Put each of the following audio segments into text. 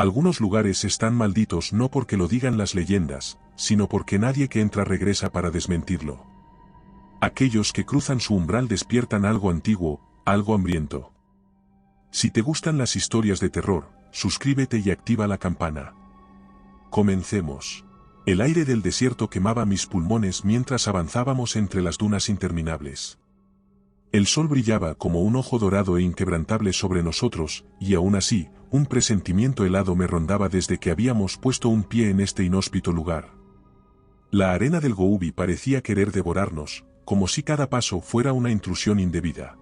Algunos lugares están malditos no porque lo digan las leyendas, sino porque nadie que entra regresa para desmentirlo. Aquellos que cruzan su umbral despiertan algo antiguo, algo hambriento. Si te gustan las historias de terror, suscríbete y activa la campana. Comencemos. El aire del desierto quemaba mis pulmones mientras avanzábamos entre las dunas interminables. El sol brillaba como un ojo dorado e inquebrantable sobre nosotros, y aún así, un presentimiento helado me rondaba desde que habíamos puesto un pie en este inhóspito lugar. La arena del Gobi parecía querer devorarnos, como si cada paso fuera una intrusión indebida.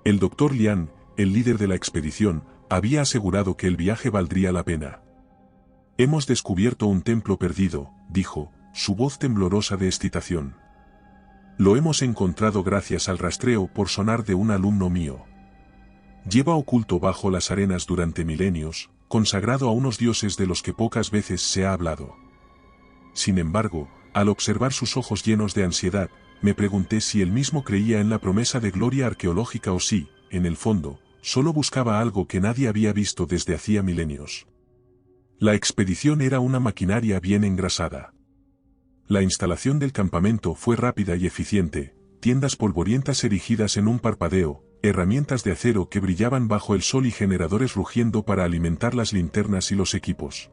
El Dr. Lian, el líder de la expedición, había asegurado que el viaje valdría la pena. Hemos descubierto un templo perdido, dijo, su voz temblorosa de excitación. Lo hemos encontrado gracias al rastreo por sonar de un alumno mío. Lleva oculto bajo las arenas durante milenios, consagrado a unos dioses de los que pocas veces se ha hablado. Sin embargo, al observar sus ojos llenos de ansiedad, me pregunté si él mismo creía en la promesa de gloria arqueológica o si, en el fondo, solo buscaba algo que nadie había visto desde hacía milenios. La expedición era una maquinaria bien engrasada. La instalación del campamento fue rápida y eficiente, tiendas polvorientas erigidas en un parpadeo, herramientas de acero que brillaban bajo el sol y generadores rugiendo para alimentar las linternas y los equipos.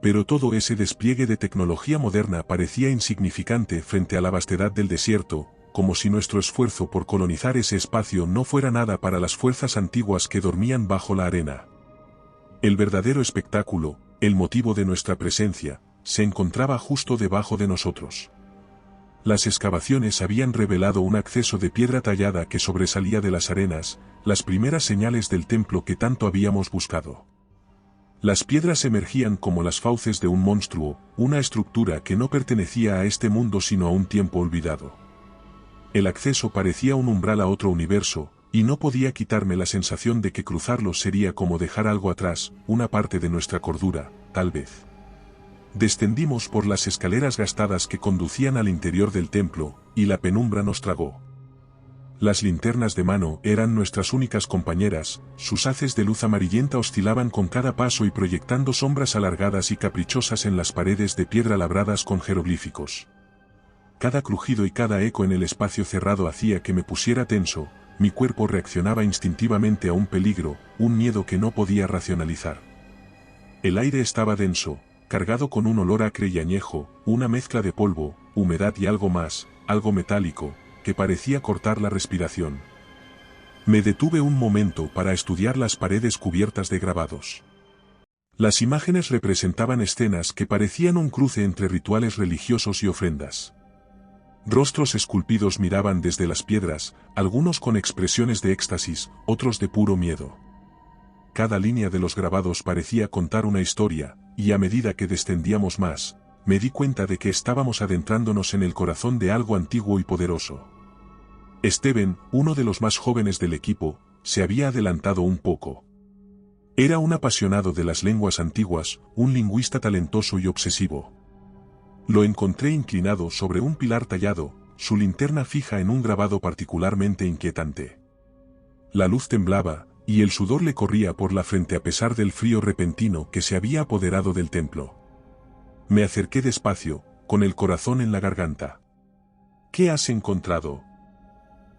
Pero todo ese despliegue de tecnología moderna parecía insignificante frente a la vastedad del desierto, como si nuestro esfuerzo por colonizar ese espacio no fuera nada para las fuerzas antiguas que dormían bajo la arena. El verdadero espectáculo, el motivo de nuestra presencia, se encontraba justo debajo de nosotros. Las excavaciones habían revelado un acceso de piedra tallada que sobresalía de las arenas, las primeras señales del templo que tanto habíamos buscado. Las piedras emergían como las fauces de un monstruo, una estructura que no pertenecía a este mundo sino a un tiempo olvidado. El acceso parecía un umbral a otro universo, y no podía quitarme la sensación de que cruzarlo sería como dejar algo atrás, una parte de nuestra cordura, tal vez. Descendimos por las escaleras gastadas que conducían al interior del templo, y la penumbra nos tragó. Las linternas de mano eran nuestras únicas compañeras, sus haces de luz amarillenta oscilaban con cada paso y proyectando sombras alargadas y caprichosas en las paredes de piedra labradas con jeroglíficos. Cada crujido y cada eco en el espacio cerrado hacía que me pusiera tenso, mi cuerpo reaccionaba instintivamente a un peligro, un miedo que no podía racionalizar. El aire estaba denso, cargado con un olor acre y añejo, una mezcla de polvo, humedad y algo más, algo metálico, que parecía cortar la respiración. Me detuve un momento para estudiar las paredes cubiertas de grabados. Las imágenes representaban escenas que parecían un cruce entre rituales religiosos y ofrendas. Rostros esculpidos miraban desde las piedras, algunos con expresiones de éxtasis, otros de puro miedo. Cada línea de los grabados parecía contar una historia, y a medida que descendíamos más, me di cuenta de que estábamos adentrándonos en el corazón de algo antiguo y poderoso. Steven, uno de los más jóvenes del equipo, se había adelantado un poco. Era un apasionado de las lenguas antiguas, un lingüista talentoso y obsesivo. Lo encontré inclinado sobre un pilar tallado, su linterna fija en un grabado particularmente inquietante. La luz temblaba, y el sudor le corría por la frente a pesar del frío repentino que se había apoderado del templo. Me acerqué despacio, con el corazón en la garganta. ¿Qué has encontrado?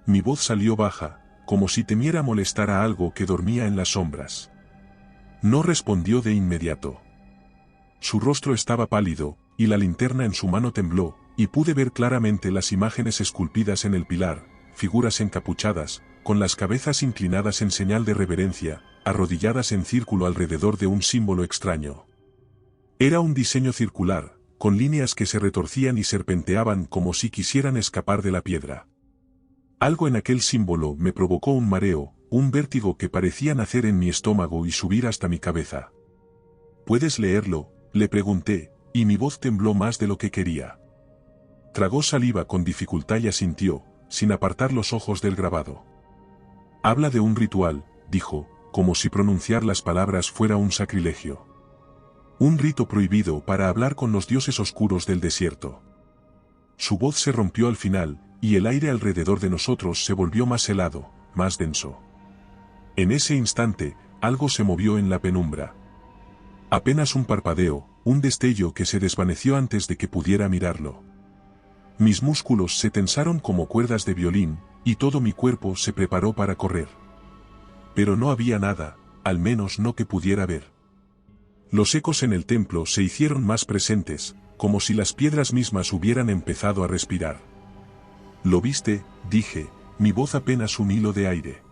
Mi voz salió baja, como si temiera molestar a algo que dormía en las sombras. No respondió de inmediato. Su rostro estaba pálido, y la linterna en su mano tembló, y pude ver claramente las imágenes esculpidas en el pilar, figuras encapuchadas, con las cabezas inclinadas en señal de reverencia, arrodilladas en círculo alrededor de un símbolo extraño. Era un diseño circular, con líneas que se retorcían y serpenteaban como si quisieran escapar de la piedra. Algo en aquel símbolo me provocó un mareo, un vértigo que parecía nacer en mi estómago y subir hasta mi cabeza. ¿Puedes leerlo?, le pregunté, y mi voz tembló más de lo que quería. Tragó saliva con dificultad y asintió, sin apartar los ojos del grabado. Habla de un ritual, dijo, como si pronunciar las palabras fuera un sacrilegio. Un rito prohibido para hablar con los dioses oscuros del desierto. Su voz se rompió al final, y el aire alrededor de nosotros se volvió más helado, más denso. En ese instante, algo se movió en la penumbra. Apenas un parpadeo, un destello que se desvaneció antes de que pudiera mirarlo. Mis músculos se tensaron como cuerdas de violín, y todo mi cuerpo se preparó para correr. Pero no había nada, al menos no que pudiera ver. Los ecos en el templo se hicieron más presentes, como si las piedras mismas hubieran empezado a respirar. «¿Lo viste?», dije, mi voz apenas un hilo de aire.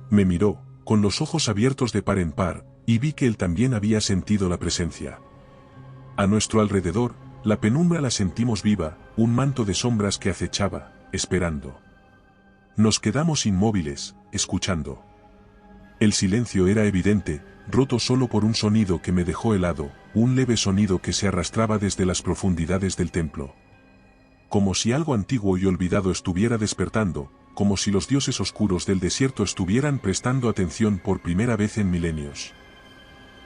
Me miró, con los ojos abiertos de par en par, y vi que él también había sentido la presencia. A nuestro alrededor, la penumbra la sentimos viva, un manto de sombras que acechaba, esperando. Nos quedamos inmóviles, escuchando. El silencio era evidente, roto solo por un sonido que me dejó helado, un leve sonido que se arrastraba desde las profundidades del templo. Como si algo antiguo y olvidado estuviera despertando, como si los dioses oscuros del desierto estuvieran prestando atención por primera vez en milenios.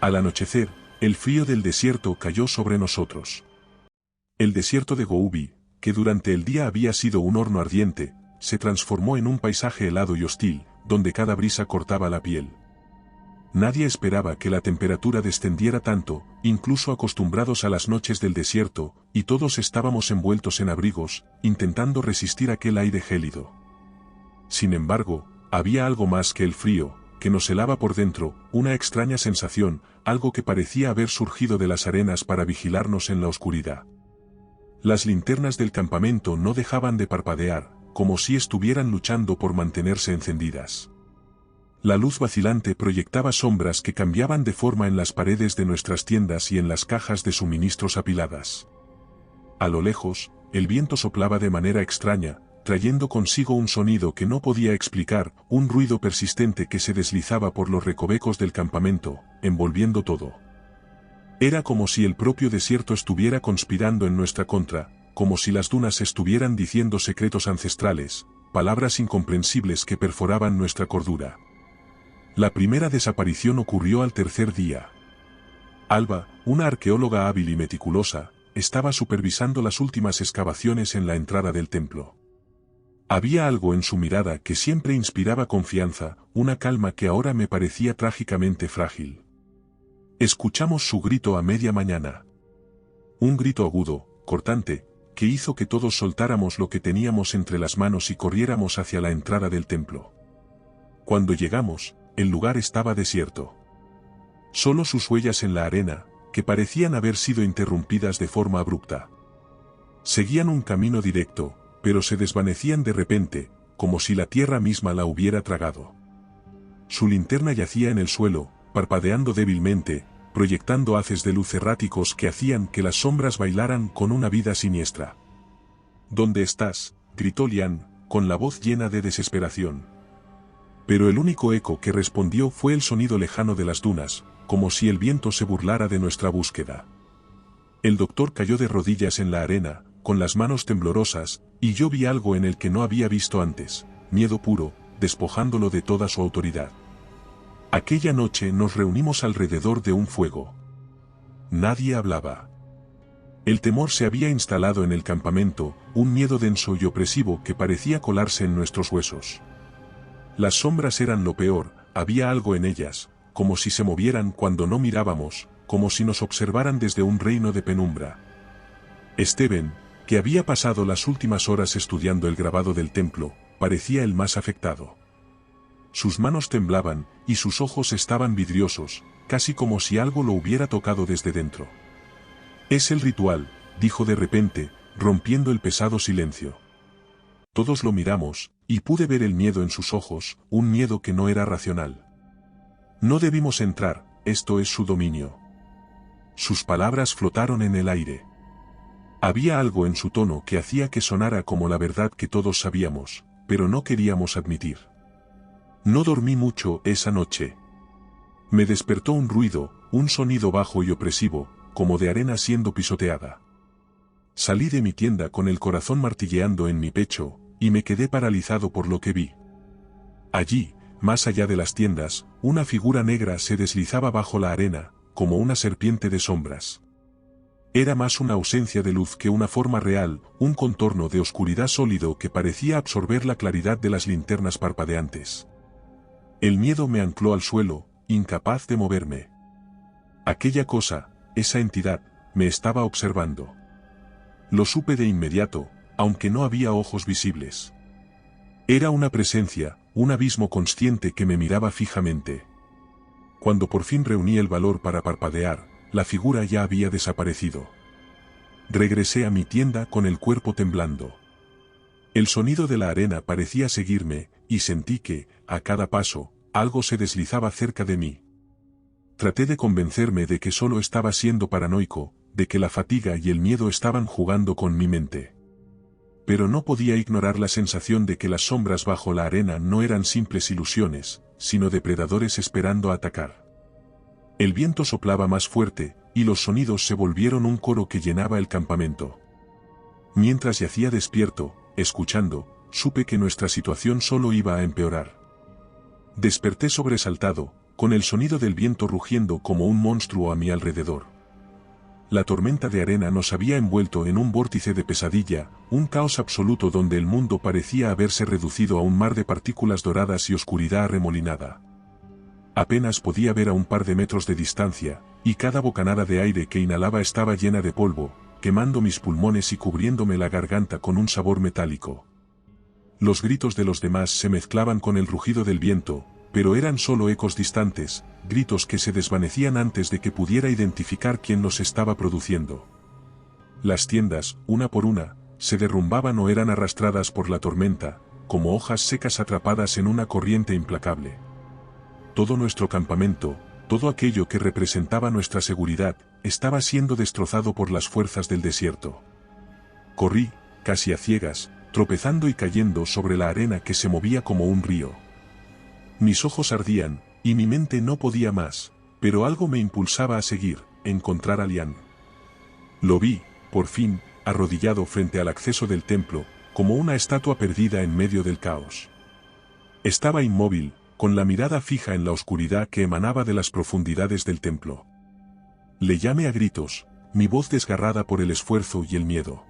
Al anochecer, el frío del desierto cayó sobre nosotros. El desierto de Gobi, que durante el día había sido un horno ardiente, se transformó en un paisaje helado y hostil, donde cada brisa cortaba la piel. Nadie esperaba que la temperatura descendiera tanto, incluso acostumbrados a las noches del desierto, y todos estábamos envueltos en abrigos, intentando resistir aquel aire gélido. Sin embargo, había algo más que el frío, que nos helaba por dentro, una extraña sensación, algo que parecía haber surgido de las arenas para vigilarnos en la oscuridad. Las linternas del campamento no dejaban de parpadear, como si estuvieran luchando por mantenerse encendidas. La luz vacilante proyectaba sombras que cambiaban de forma en las paredes de nuestras tiendas y en las cajas de suministros apiladas. A lo lejos, el viento soplaba de manera extraña, trayendo consigo un sonido que no podía explicar, un ruido persistente que se deslizaba por los recovecos del campamento, envolviendo todo. Era como si el propio desierto estuviera conspirando en nuestra contra, como si las dunas estuvieran diciendo secretos ancestrales, palabras incomprensibles que perforaban nuestra cordura. La primera desaparición ocurrió al tercer día. Alba, una arqueóloga hábil y meticulosa, estaba supervisando las últimas excavaciones en la entrada del templo. Había algo en su mirada que siempre inspiraba confianza, una calma que ahora me parecía trágicamente frágil. Escuchamos su grito a media mañana. Un grito agudo, cortante, que hizo que todos soltáramos lo que teníamos entre las manos y corriéramos hacia la entrada del templo. Cuando llegamos, el lugar estaba desierto. Solo sus huellas en la arena, que parecían haber sido interrumpidas de forma abrupta. Seguían un camino directo, pero se desvanecían de repente, como si la tierra misma la hubiera tragado. Su linterna yacía en el suelo, parpadeando débilmente, proyectando haces de luz erráticos que hacían que las sombras bailaran con una vida siniestra. «¿Dónde estás?», gritó Lian, con la voz llena de desesperación. Pero el único eco que respondió fue el sonido lejano de las dunas, como si el viento se burlara de nuestra búsqueda. El doctor cayó de rodillas en la arena, con las manos temblorosas, y yo vi algo en el que no había visto antes, miedo puro, despojándolo de toda su autoridad. Aquella noche nos reunimos alrededor de un fuego. Nadie hablaba. El temor se había instalado en el campamento, un miedo denso y opresivo que parecía colarse en nuestros huesos. Las sombras eran lo peor, había algo en ellas, como si se movieran cuando no mirábamos, como si nos observaran desde un reino de penumbra. Steven, que había pasado las últimas horas estudiando el grabado del templo, parecía el más afectado. Sus manos temblaban, y sus ojos estaban vidriosos, casi como si algo lo hubiera tocado desde dentro. «Es el ritual», dijo de repente, rompiendo el pesado silencio. Todos lo miramos, y pude ver el miedo en sus ojos, un miedo que no era racional. «No debimos entrar, esto es su dominio». Sus palabras flotaron en el aire. Había algo en su tono que hacía que sonara como la verdad que todos sabíamos, pero no queríamos admitir. No dormí mucho esa noche. Me despertó un ruido, un sonido bajo y opresivo, como de arena siendo pisoteada. Salí de mi tienda con el corazón martilleando en mi pecho, y me quedé paralizado por lo que vi. Allí, más allá de las tiendas, una figura negra se deslizaba bajo la arena, como una serpiente de sombras. Era más una ausencia de luz que una forma real, un contorno de oscuridad sólido que parecía absorber la claridad de las linternas parpadeantes. El miedo me ancló al suelo, incapaz de moverme. Aquella cosa, esa entidad, me estaba observando. Lo supe de inmediato, aunque no había ojos visibles. Era una presencia, un abismo consciente que me miraba fijamente. Cuando por fin reuní el valor para parpadear, la figura ya había desaparecido. Regresé a mi tienda con el cuerpo temblando. El sonido de la arena parecía seguirme, y sentí que, a cada paso, algo se deslizaba cerca de mí. Traté de convencerme de que solo estaba siendo paranoico, de que la fatiga y el miedo estaban jugando con mi mente. Pero no podía ignorar la sensación de que las sombras bajo la arena no eran simples ilusiones, sino depredadores esperando atacar. El viento soplaba más fuerte, y los sonidos se volvieron un coro que llenaba el campamento. Mientras yacía despierto, escuchando, supe que nuestra situación solo iba a empeorar. Desperté sobresaltado, con el sonido del viento rugiendo como un monstruo a mi alrededor. La tormenta de arena nos había envuelto en un vórtice de pesadilla, un caos absoluto donde el mundo parecía haberse reducido a un mar de partículas doradas y oscuridad arremolinada. Apenas podía ver a un par de metros de distancia, y cada bocanada de aire que inhalaba estaba llena de polvo, quemando mis pulmones y cubriéndome la garganta con un sabor metálico. Los gritos de los demás se mezclaban con el rugido del viento, pero eran solo ecos distantes, gritos que se desvanecían antes de que pudiera identificar quién los estaba produciendo. Las tiendas, una por una, se derrumbaban o eran arrastradas por la tormenta, como hojas secas atrapadas en una corriente implacable. Todo nuestro campamento, todo aquello que representaba nuestra seguridad, estaba siendo destrozado por las fuerzas del desierto. Corrí, casi a ciegas, tropezando y cayendo sobre la arena que se movía como un río. Mis ojos ardían, y mi mente no podía más, pero algo me impulsaba a seguir, encontrar a Lian. Lo vi, por fin, arrodillado frente al acceso del templo, como una estatua perdida en medio del caos. Estaba inmóvil, con la mirada fija en la oscuridad que emanaba de las profundidades del templo. Le llamé a gritos, mi voz desgarrada por el esfuerzo y el miedo.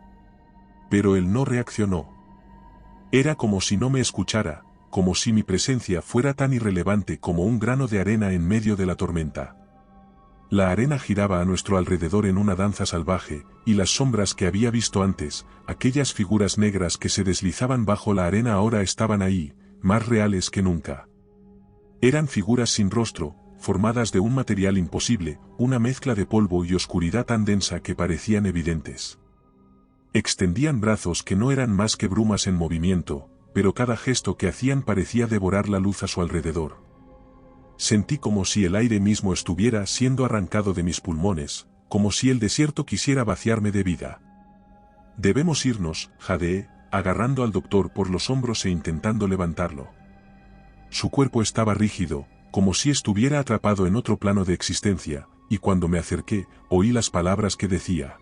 Pero él no reaccionó. Era como si no me escuchara, como si mi presencia fuera tan irrelevante como un grano de arena en medio de la tormenta. La arena giraba a nuestro alrededor en una danza salvaje, y las sombras que había visto antes, aquellas figuras negras que se deslizaban bajo la arena ahora estaban ahí, más reales que nunca. Eran figuras sin rostro, formadas de un material imposible, una mezcla de polvo y oscuridad tan densa que parecían evidentes. Extendían brazos que no eran más que brumas en movimiento, pero cada gesto que hacían parecía devorar la luz a su alrededor. Sentí como si el aire mismo estuviera siendo arrancado de mis pulmones, como si el desierto quisiera vaciarme de vida. Debemos irnos, jadeé, agarrando al doctor por los hombros e intentando levantarlo. Su cuerpo estaba rígido, como si estuviera atrapado en otro plano de existencia, y cuando me acerqué, oí las palabras que decía.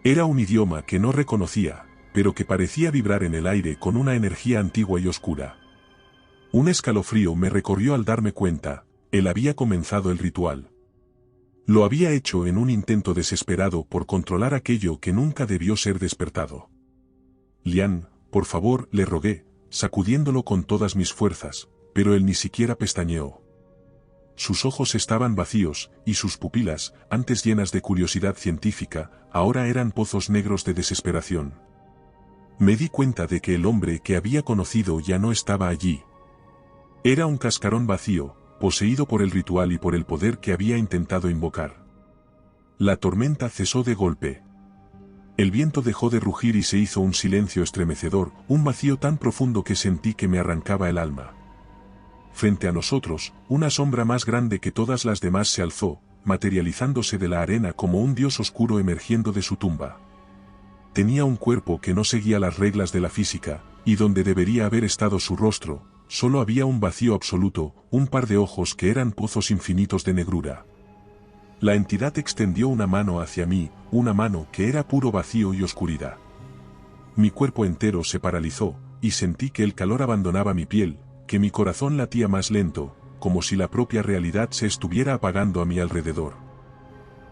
Era un idioma que no reconocía, pero que parecía vibrar en el aire con una energía antigua y oscura. Un escalofrío me recorrió al darme cuenta, él había comenzado el ritual. Lo había hecho en un intento desesperado por controlar aquello que nunca debió ser despertado. Lian, por favor, le rogué, sacudiéndolo con todas mis fuerzas, pero él ni siquiera pestañeó. Sus ojos estaban vacíos, y sus pupilas, antes llenas de curiosidad científica, ahora eran pozos negros de desesperación. Me di cuenta de que el hombre que había conocido ya no estaba allí. Era un cascarón vacío, poseído por el ritual y por el poder que había intentado invocar. La tormenta cesó de golpe. El viento dejó de rugir y se hizo un silencio estremecedor, un vacío tan profundo que sentí que me arrancaba el alma. Frente a nosotros, una sombra más grande que todas las demás se alzó, materializándose de la arena como un dios oscuro emergiendo de su tumba. Tenía un cuerpo que no seguía las reglas de la física, y donde debería haber estado su rostro, solo había un vacío absoluto, un par de ojos que eran pozos infinitos de negrura. La entidad extendió una mano hacia mí, una mano que era puro vacío y oscuridad. Mi cuerpo entero se paralizó, y sentí que el calor abandonaba mi piel, que mi corazón latía más lento, como si la propia realidad se estuviera apagando a mi alrededor.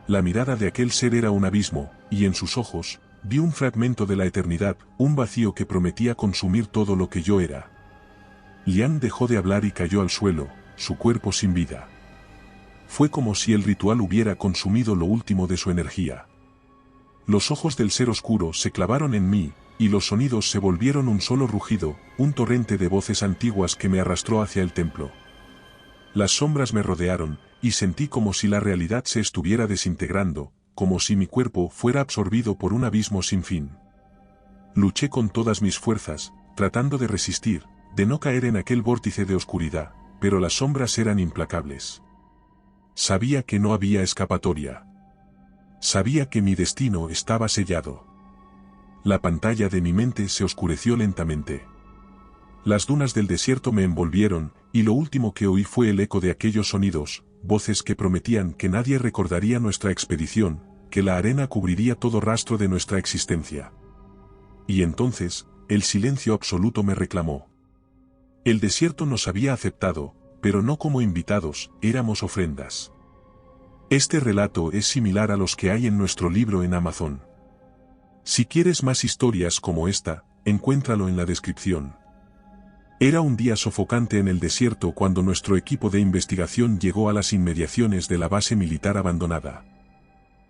La mirada de aquel ser era un abismo, y en sus ojos, vi un fragmento de la eternidad, un vacío que prometía consumir todo lo que yo era. Lian dejó de hablar y cayó al suelo, su cuerpo sin vida. Fue como si el ritual hubiera consumido lo último de su energía. Los ojos del ser oscuro se clavaron en mí, y los sonidos se volvieron un solo rugido, un torrente de voces antiguas que me arrastró hacia el templo. Las sombras me rodearon, y sentí como si la realidad se estuviera desintegrando, como si mi cuerpo fuera absorbido por un abismo sin fin. Luché con todas mis fuerzas, tratando de resistir, de no caer en aquel vórtice de oscuridad, pero las sombras eran implacables. Sabía que no había escapatoria. Sabía que mi destino estaba sellado. La pantalla de mi mente se oscureció lentamente. Las dunas del desierto me envolvieron, y lo último que oí fue el eco de aquellos sonidos, voces que prometían que nadie recordaría nuestra expedición, que la arena cubriría todo rastro de nuestra existencia. Y entonces, el silencio absoluto me reclamó. El desierto nos había aceptado, pero no como invitados, éramos ofrendas. Este relato es similar a los que hay en nuestro libro en Amazon. Si quieres más historias como esta, encuéntralo en la descripción. Era un día sofocante en el desierto cuando nuestro equipo de investigación llegó a las inmediaciones de la base militar abandonada.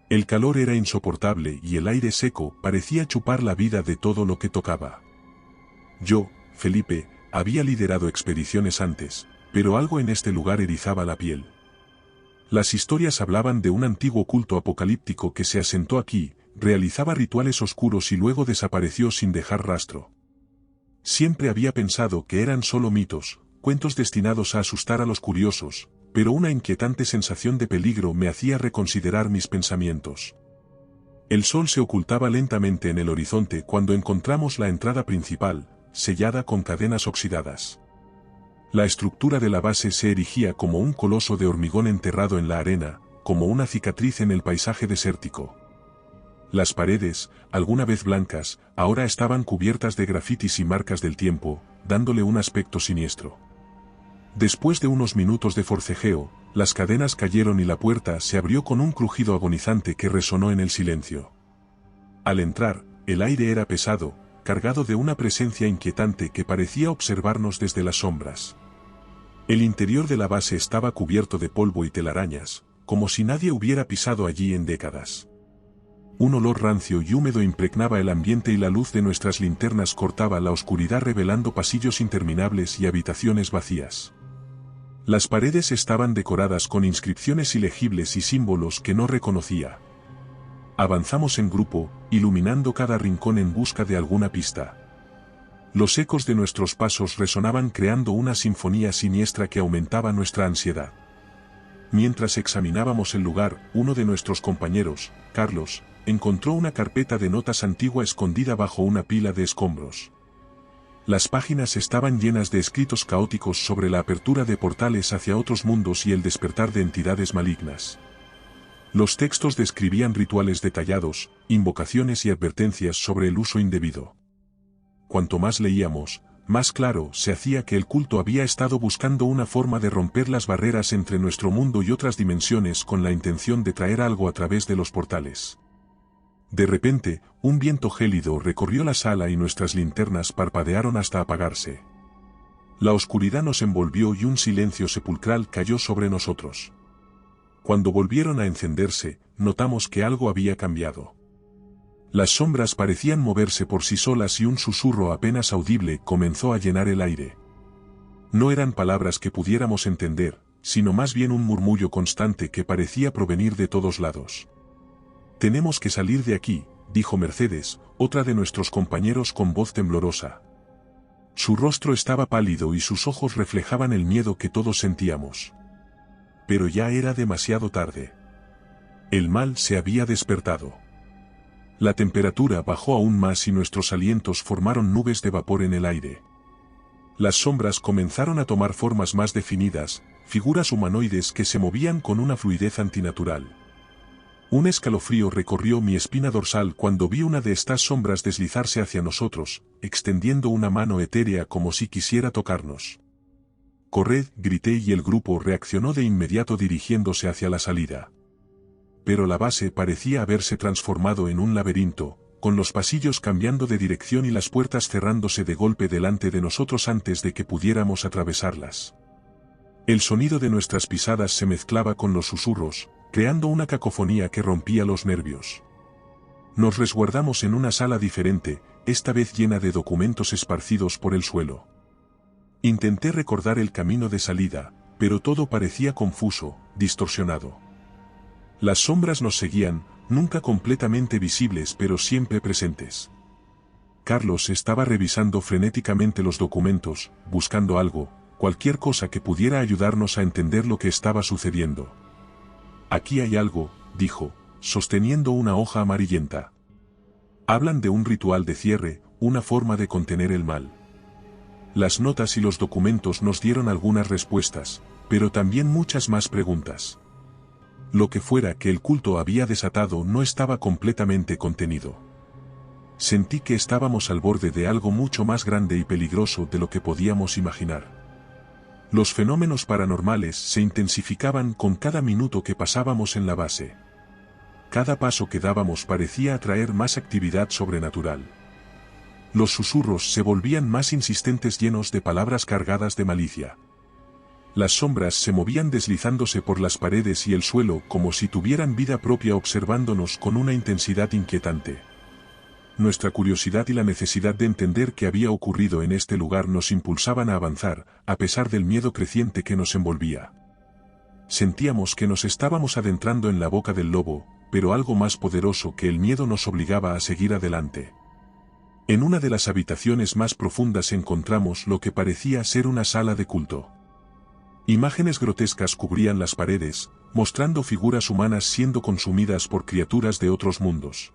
El calor era insoportable y el aire seco parecía chupar la vida de todo lo que tocaba. Yo, Felipe, había liderado expediciones antes, pero algo en este lugar erizaba la piel. Las historias hablaban de un antiguo culto apocalíptico que se asentó aquí, realizaba rituales oscuros y luego desapareció sin dejar rastro. Siempre había pensado que eran solo mitos, cuentos destinados a asustar a los curiosos, pero una inquietante sensación de peligro me hacía reconsiderar mis pensamientos. El sol se ocultaba lentamente en el horizonte cuando encontramos la entrada principal, sellada con cadenas oxidadas. La estructura de la base se erigía como un coloso de hormigón enterrado en la arena, como una cicatriz en el paisaje desértico. Las paredes, alguna vez blancas, ahora estaban cubiertas de grafitis y marcas del tiempo, dándole un aspecto siniestro. Después de unos minutos de forcejeo, las cadenas cayeron y la puerta se abrió con un crujido agonizante que resonó en el silencio. Al entrar, el aire era pesado, cargado de una presencia inquietante que parecía observarnos desde las sombras. El interior de la base estaba cubierto de polvo y telarañas, como si nadie hubiera pisado allí en décadas. Un olor rancio y húmedo impregnaba el ambiente y la luz de nuestras linternas cortaba la oscuridad revelando pasillos interminables y habitaciones vacías. Las paredes estaban decoradas con inscripciones ilegibles y símbolos que no reconocía. Avanzamos en grupo, iluminando cada rincón en busca de alguna pista. Los ecos de nuestros pasos resonaban creando una sinfonía siniestra que aumentaba nuestra ansiedad. Mientras examinábamos el lugar, uno de nuestros compañeros, Carlos, encontró una carpeta de notas antigua escondida bajo una pila de escombros. Las páginas estaban llenas de escritos caóticos sobre la apertura de portales hacia otros mundos y el despertar de entidades malignas. Los textos describían rituales detallados, invocaciones y advertencias sobre el uso indebido. Cuanto más leíamos, más claro se hacía que el culto había estado buscando una forma de romper las barreras entre nuestro mundo y otras dimensiones con la intención de traer algo a través de los portales. De repente, un viento gélido recorrió la sala y nuestras linternas parpadearon hasta apagarse. La oscuridad nos envolvió y un silencio sepulcral cayó sobre nosotros. Cuando volvieron a encenderse, notamos que algo había cambiado. Las sombras parecían moverse por sí solas y un susurro apenas audible comenzó a llenar el aire. No eran palabras que pudiéramos entender, sino más bien un murmullo constante que parecía provenir de todos lados. «Tenemos que salir de aquí», dijo Mercedes, otra de nuestros compañeros con voz temblorosa. Su rostro estaba pálido y sus ojos reflejaban el miedo que todos sentíamos. Pero ya era demasiado tarde. El mal se había despertado. La temperatura bajó aún más y nuestros alientos formaron nubes de vapor en el aire. Las sombras comenzaron a tomar formas más definidas, figuras humanoides que se movían con una fluidez antinatural. Un escalofrío recorrió mi espina dorsal cuando vi una de estas sombras deslizarse hacia nosotros, extendiendo una mano etérea como si quisiera tocarnos. «Corred», grité y el grupo reaccionó de inmediato dirigiéndose hacia la salida. Pero la base parecía haberse transformado en un laberinto, con los pasillos cambiando de dirección y las puertas cerrándose de golpe delante de nosotros antes de que pudiéramos atravesarlas. El sonido de nuestras pisadas se mezclaba con los susurros, creando una cacofonía que rompía los nervios. Nos resguardamos en una sala diferente, esta vez llena de documentos esparcidos por el suelo. Intenté recordar el camino de salida, pero todo parecía confuso, distorsionado. Las sombras nos seguían, nunca completamente visibles pero siempre presentes. Carlos estaba revisando frenéticamente los documentos, buscando algo, cualquier cosa que pudiera ayudarnos a entender lo que estaba sucediendo. Aquí hay algo, dijo, sosteniendo una hoja amarillenta. Hablan de un ritual de cierre, una forma de contener el mal. Las notas y los documentos nos dieron algunas respuestas, pero también muchas más preguntas. Lo que fuera que el culto había desatado no estaba completamente contenido. Sentí que estábamos al borde de algo mucho más grande y peligroso de lo que podíamos imaginar. Los fenómenos paranormales se intensificaban con cada minuto que pasábamos en la base. Cada paso que dábamos parecía atraer más actividad sobrenatural. Los susurros se volvían más insistentes, llenos de palabras cargadas de malicia. Las sombras se movían deslizándose por las paredes y el suelo como si tuvieran vida propia, observándonos con una intensidad inquietante. Nuestra curiosidad y la necesidad de entender qué había ocurrido en este lugar nos impulsaban a avanzar, a pesar del miedo creciente que nos envolvía. Sentíamos que nos estábamos adentrando en la boca del lobo, pero algo más poderoso que el miedo nos obligaba a seguir adelante. En una de las habitaciones más profundas encontramos lo que parecía ser una sala de culto. Imágenes grotescas cubrían las paredes, mostrando figuras humanas siendo consumidas por criaturas de otros mundos.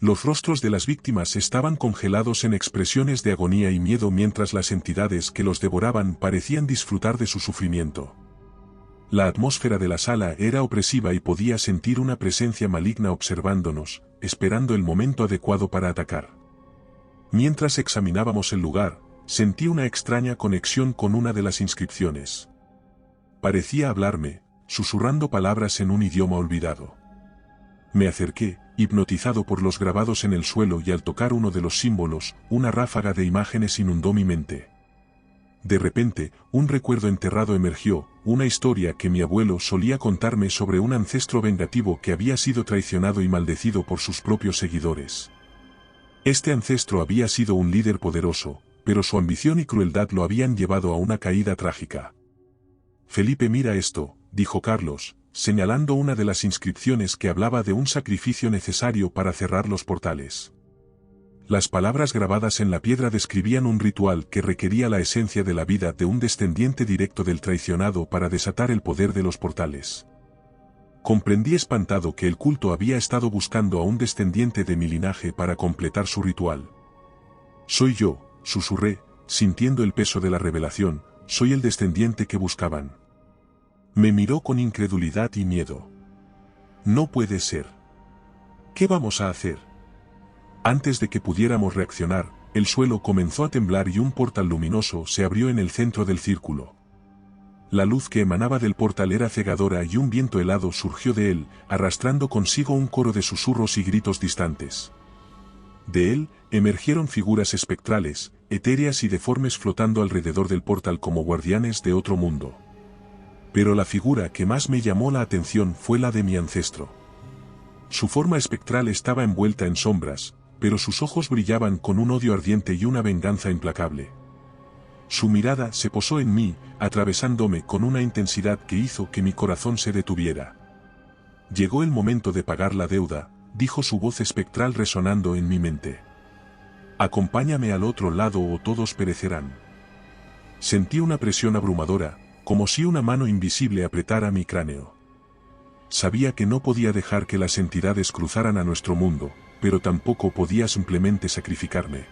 Los rostros de las víctimas estaban congelados en expresiones de agonía y miedo, mientras las entidades que los devoraban parecían disfrutar de su sufrimiento. La atmósfera de la sala era opresiva y podía sentir una presencia maligna observándonos, esperando el momento adecuado para atacar. Mientras examinábamos el lugar, sentí una extraña conexión con una de las inscripciones. Parecía hablarme, susurrando palabras en un idioma olvidado. Me acerqué, hipnotizado por los grabados en el suelo, y al tocar uno de los símbolos, una ráfaga de imágenes inundó mi mente. De repente, un recuerdo enterrado emergió, una historia que mi abuelo solía contarme sobre un ancestro vengativo que había sido traicionado y maldecido por sus propios seguidores. Este ancestro había sido un líder poderoso, pero su ambición y crueldad lo habían llevado a una caída trágica. Felipe, mira esto, dijo Carlos, señalando una de las inscripciones que hablaba de un sacrificio necesario para cerrar los portales. Las palabras grabadas en la piedra describían un ritual que requería la esencia de la vida de un descendiente directo del traicionado para desatar el poder de los portales. Comprendí espantado que el culto había estado buscando a un descendiente de mi linaje para completar su ritual. Soy yo, susurré, sintiendo el peso de la revelación, soy el descendiente que buscaban. Me miró con incredulidad y miedo. No puede ser. ¿Qué vamos a hacer? Antes de que pudiéramos reaccionar, el suelo comenzó a temblar y un portal luminoso se abrió en el centro del círculo. La luz que emanaba del portal era cegadora y un viento helado surgió de él, arrastrando consigo un coro de susurros y gritos distantes. De él, emergieron figuras espectrales, etéreas y deformes flotando alrededor del portal como guardianes de otro mundo. Pero la figura que más me llamó la atención fue la de mi ancestro. Su forma espectral estaba envuelta en sombras, pero sus ojos brillaban con un odio ardiente y una venganza implacable. Su mirada se posó en mí, atravesándome con una intensidad que hizo que mi corazón se detuviera. Llegó el momento de pagar la deuda, dijo su voz espectral resonando en mi mente. Acompáñame al otro lado o todos perecerán. Sentí una presión abrumadora, como si una mano invisible apretara mi cráneo. Sabía que no podía dejar que las entidades cruzaran a nuestro mundo, pero tampoco podía simplemente sacrificarme.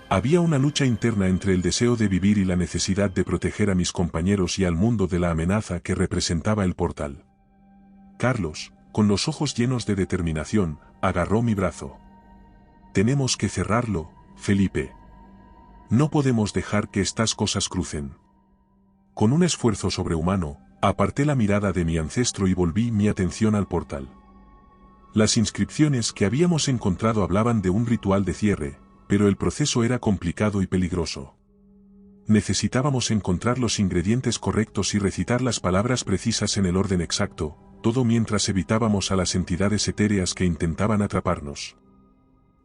Había una lucha interna entre el deseo de vivir y la necesidad de proteger a mis compañeros y al mundo de la amenaza que representaba el portal. Carlos, con los ojos llenos de determinación, agarró mi brazo. Tenemos que cerrarlo, Felipe. No podemos dejar que estas cosas crucen. Con un esfuerzo sobrehumano, aparté la mirada de mi ancestro y volví mi atención al portal. Las inscripciones que habíamos encontrado hablaban de un ritual de cierre, pero el proceso era complicado y peligroso. Necesitábamos encontrar los ingredientes correctos y recitar las palabras precisas en el orden exacto, todo mientras evitábamos a las entidades etéreas que intentaban atraparnos.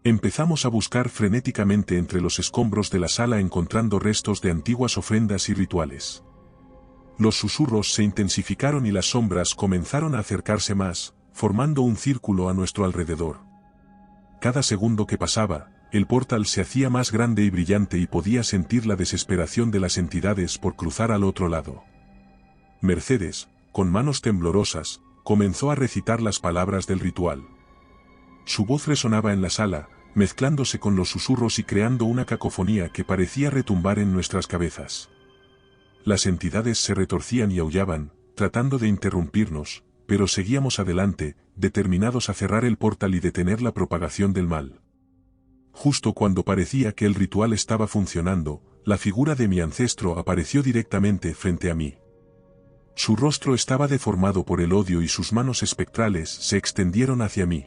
Empezamos a buscar frenéticamente entre los escombros de la sala encontrando restos de antiguas ofrendas y rituales. Los susurros se intensificaron y las sombras comenzaron a acercarse más, formando un círculo a nuestro alrededor. Cada segundo que pasaba, el portal se hacía más grande y brillante y podía sentir la desesperación de las entidades por cruzar al otro lado. Mercedes, con manos temblorosas, comenzó a recitar las palabras del ritual. Su voz resonaba en la sala, mezclándose con los susurros y creando una cacofonía que parecía retumbar en nuestras cabezas. Las entidades se retorcían y aullaban, tratando de interrumpirnos, pero seguíamos adelante, determinados a cerrar el portal y detener la propagación del mal. Justo cuando parecía que el ritual estaba funcionando, la figura de mi ancestro apareció directamente frente a mí. Su rostro estaba deformado por el odio y sus manos espectrales se extendieron hacia mí.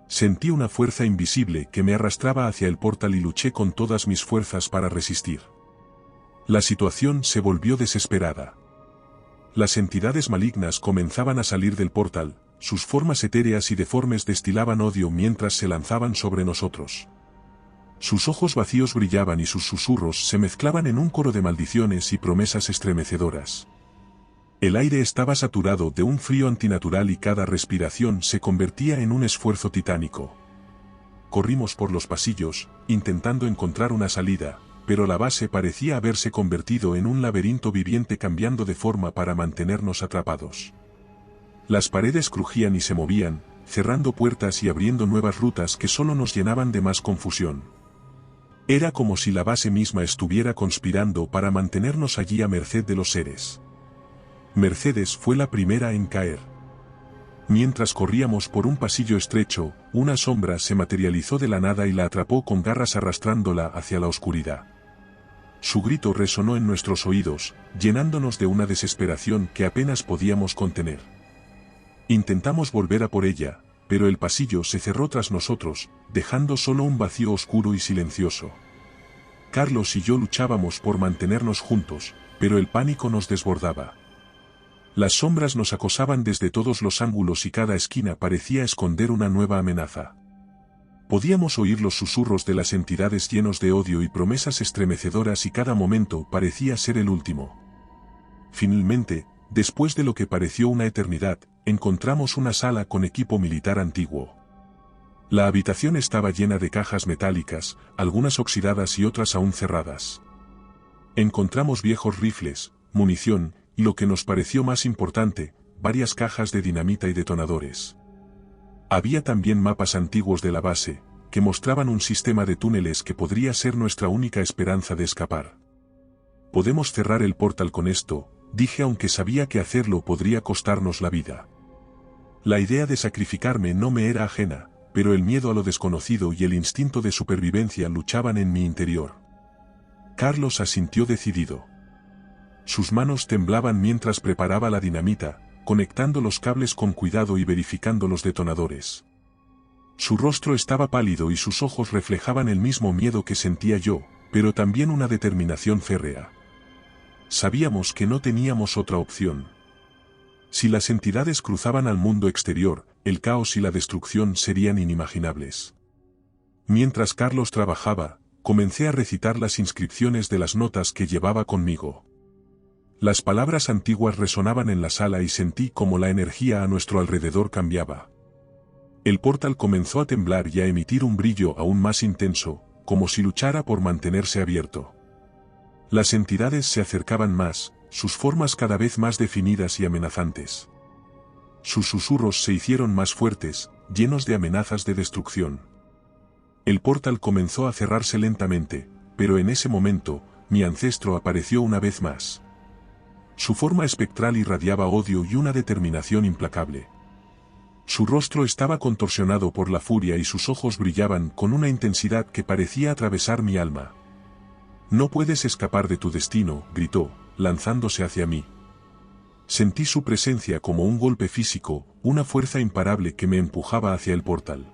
Sentí una fuerza invisible que me arrastraba hacia el portal y luché con todas mis fuerzas para resistir. La situación se volvió desesperada. Las entidades malignas comenzaban a salir del portal, sus formas etéreas y deformes destilaban odio mientras se lanzaban sobre nosotros. Sus ojos vacíos brillaban y sus susurros se mezclaban en un coro de maldiciones y promesas estremecedoras. El aire estaba saturado de un frío antinatural y cada respiración se convertía en un esfuerzo titánico. Corrimos por los pasillos, intentando encontrar una salida, pero la base parecía haberse convertido en un laberinto viviente cambiando de forma para mantenernos atrapados. Las paredes crujían y se movían, cerrando puertas y abriendo nuevas rutas que solo nos llenaban de más confusión. Era como si la base misma estuviera conspirando para mantenernos allí a merced de los seres. Mercedes fue la primera en caer. Mientras corríamos por un pasillo estrecho, una sombra se materializó de la nada y la atrapó con garras arrastrándola hacia la oscuridad. Su grito resonó en nuestros oídos, llenándonos de una desesperación que apenas podíamos contener. Intentamos volver a por ella, pero el pasillo se cerró tras nosotros, dejando solo un vacío oscuro y silencioso. Carlos y yo luchábamos por mantenernos juntos, pero el pánico nos desbordaba. Las sombras nos acosaban desde todos los ángulos y cada esquina parecía esconder una nueva amenaza. Podíamos oír los susurros de las entidades llenos de odio y promesas estremecedoras y cada momento parecía ser el último. Finalmente, después de lo que pareció una eternidad, encontramos una sala con equipo militar antiguo. La habitación estaba llena de cajas metálicas, algunas oxidadas y otras aún cerradas. Encontramos viejos rifles, munición, y lo que nos pareció más importante, varias cajas de dinamita y detonadores. Había también mapas antiguos de la base, que mostraban un sistema de túneles que podría ser nuestra única esperanza de escapar. Podemos cerrar el portal con esto, dije aunque sabía que hacerlo podría costarnos la vida. La idea de sacrificarme no me era ajena, pero el miedo a lo desconocido y el instinto de supervivencia luchaban en mi interior. Carlos asintió decidido. Sus manos temblaban mientras preparaba la dinamita, conectando los cables con cuidado y verificando los detonadores. Su rostro estaba pálido y sus ojos reflejaban el mismo miedo que sentía yo, pero también una determinación férrea. Sabíamos que no teníamos otra opción. Si las entidades cruzaban al mundo exterior, el caos y la destrucción serían inimaginables. Mientras Carlos trabajaba, comencé a recitar las inscripciones de las notas que llevaba conmigo. Las palabras antiguas resonaban en la sala y sentí como la energía a nuestro alrededor cambiaba. El portal comenzó a temblar y a emitir un brillo aún más intenso, como si luchara por mantenerse abierto. Las entidades se acercaban más, sus formas cada vez más definidas y amenazantes. Sus susurros se hicieron más fuertes, llenos de amenazas de destrucción. El portal comenzó a cerrarse lentamente, pero en ese momento, mi ancestro apareció una vez más. Su forma espectral irradiaba odio y una determinación implacable. Su rostro estaba contorsionado por la furia y sus ojos brillaban con una intensidad que parecía atravesar mi alma. «No puedes escapar de tu destino», gritó, lanzándose hacia mí. Sentí su presencia como un golpe físico, una fuerza imparable que me empujaba hacia el portal.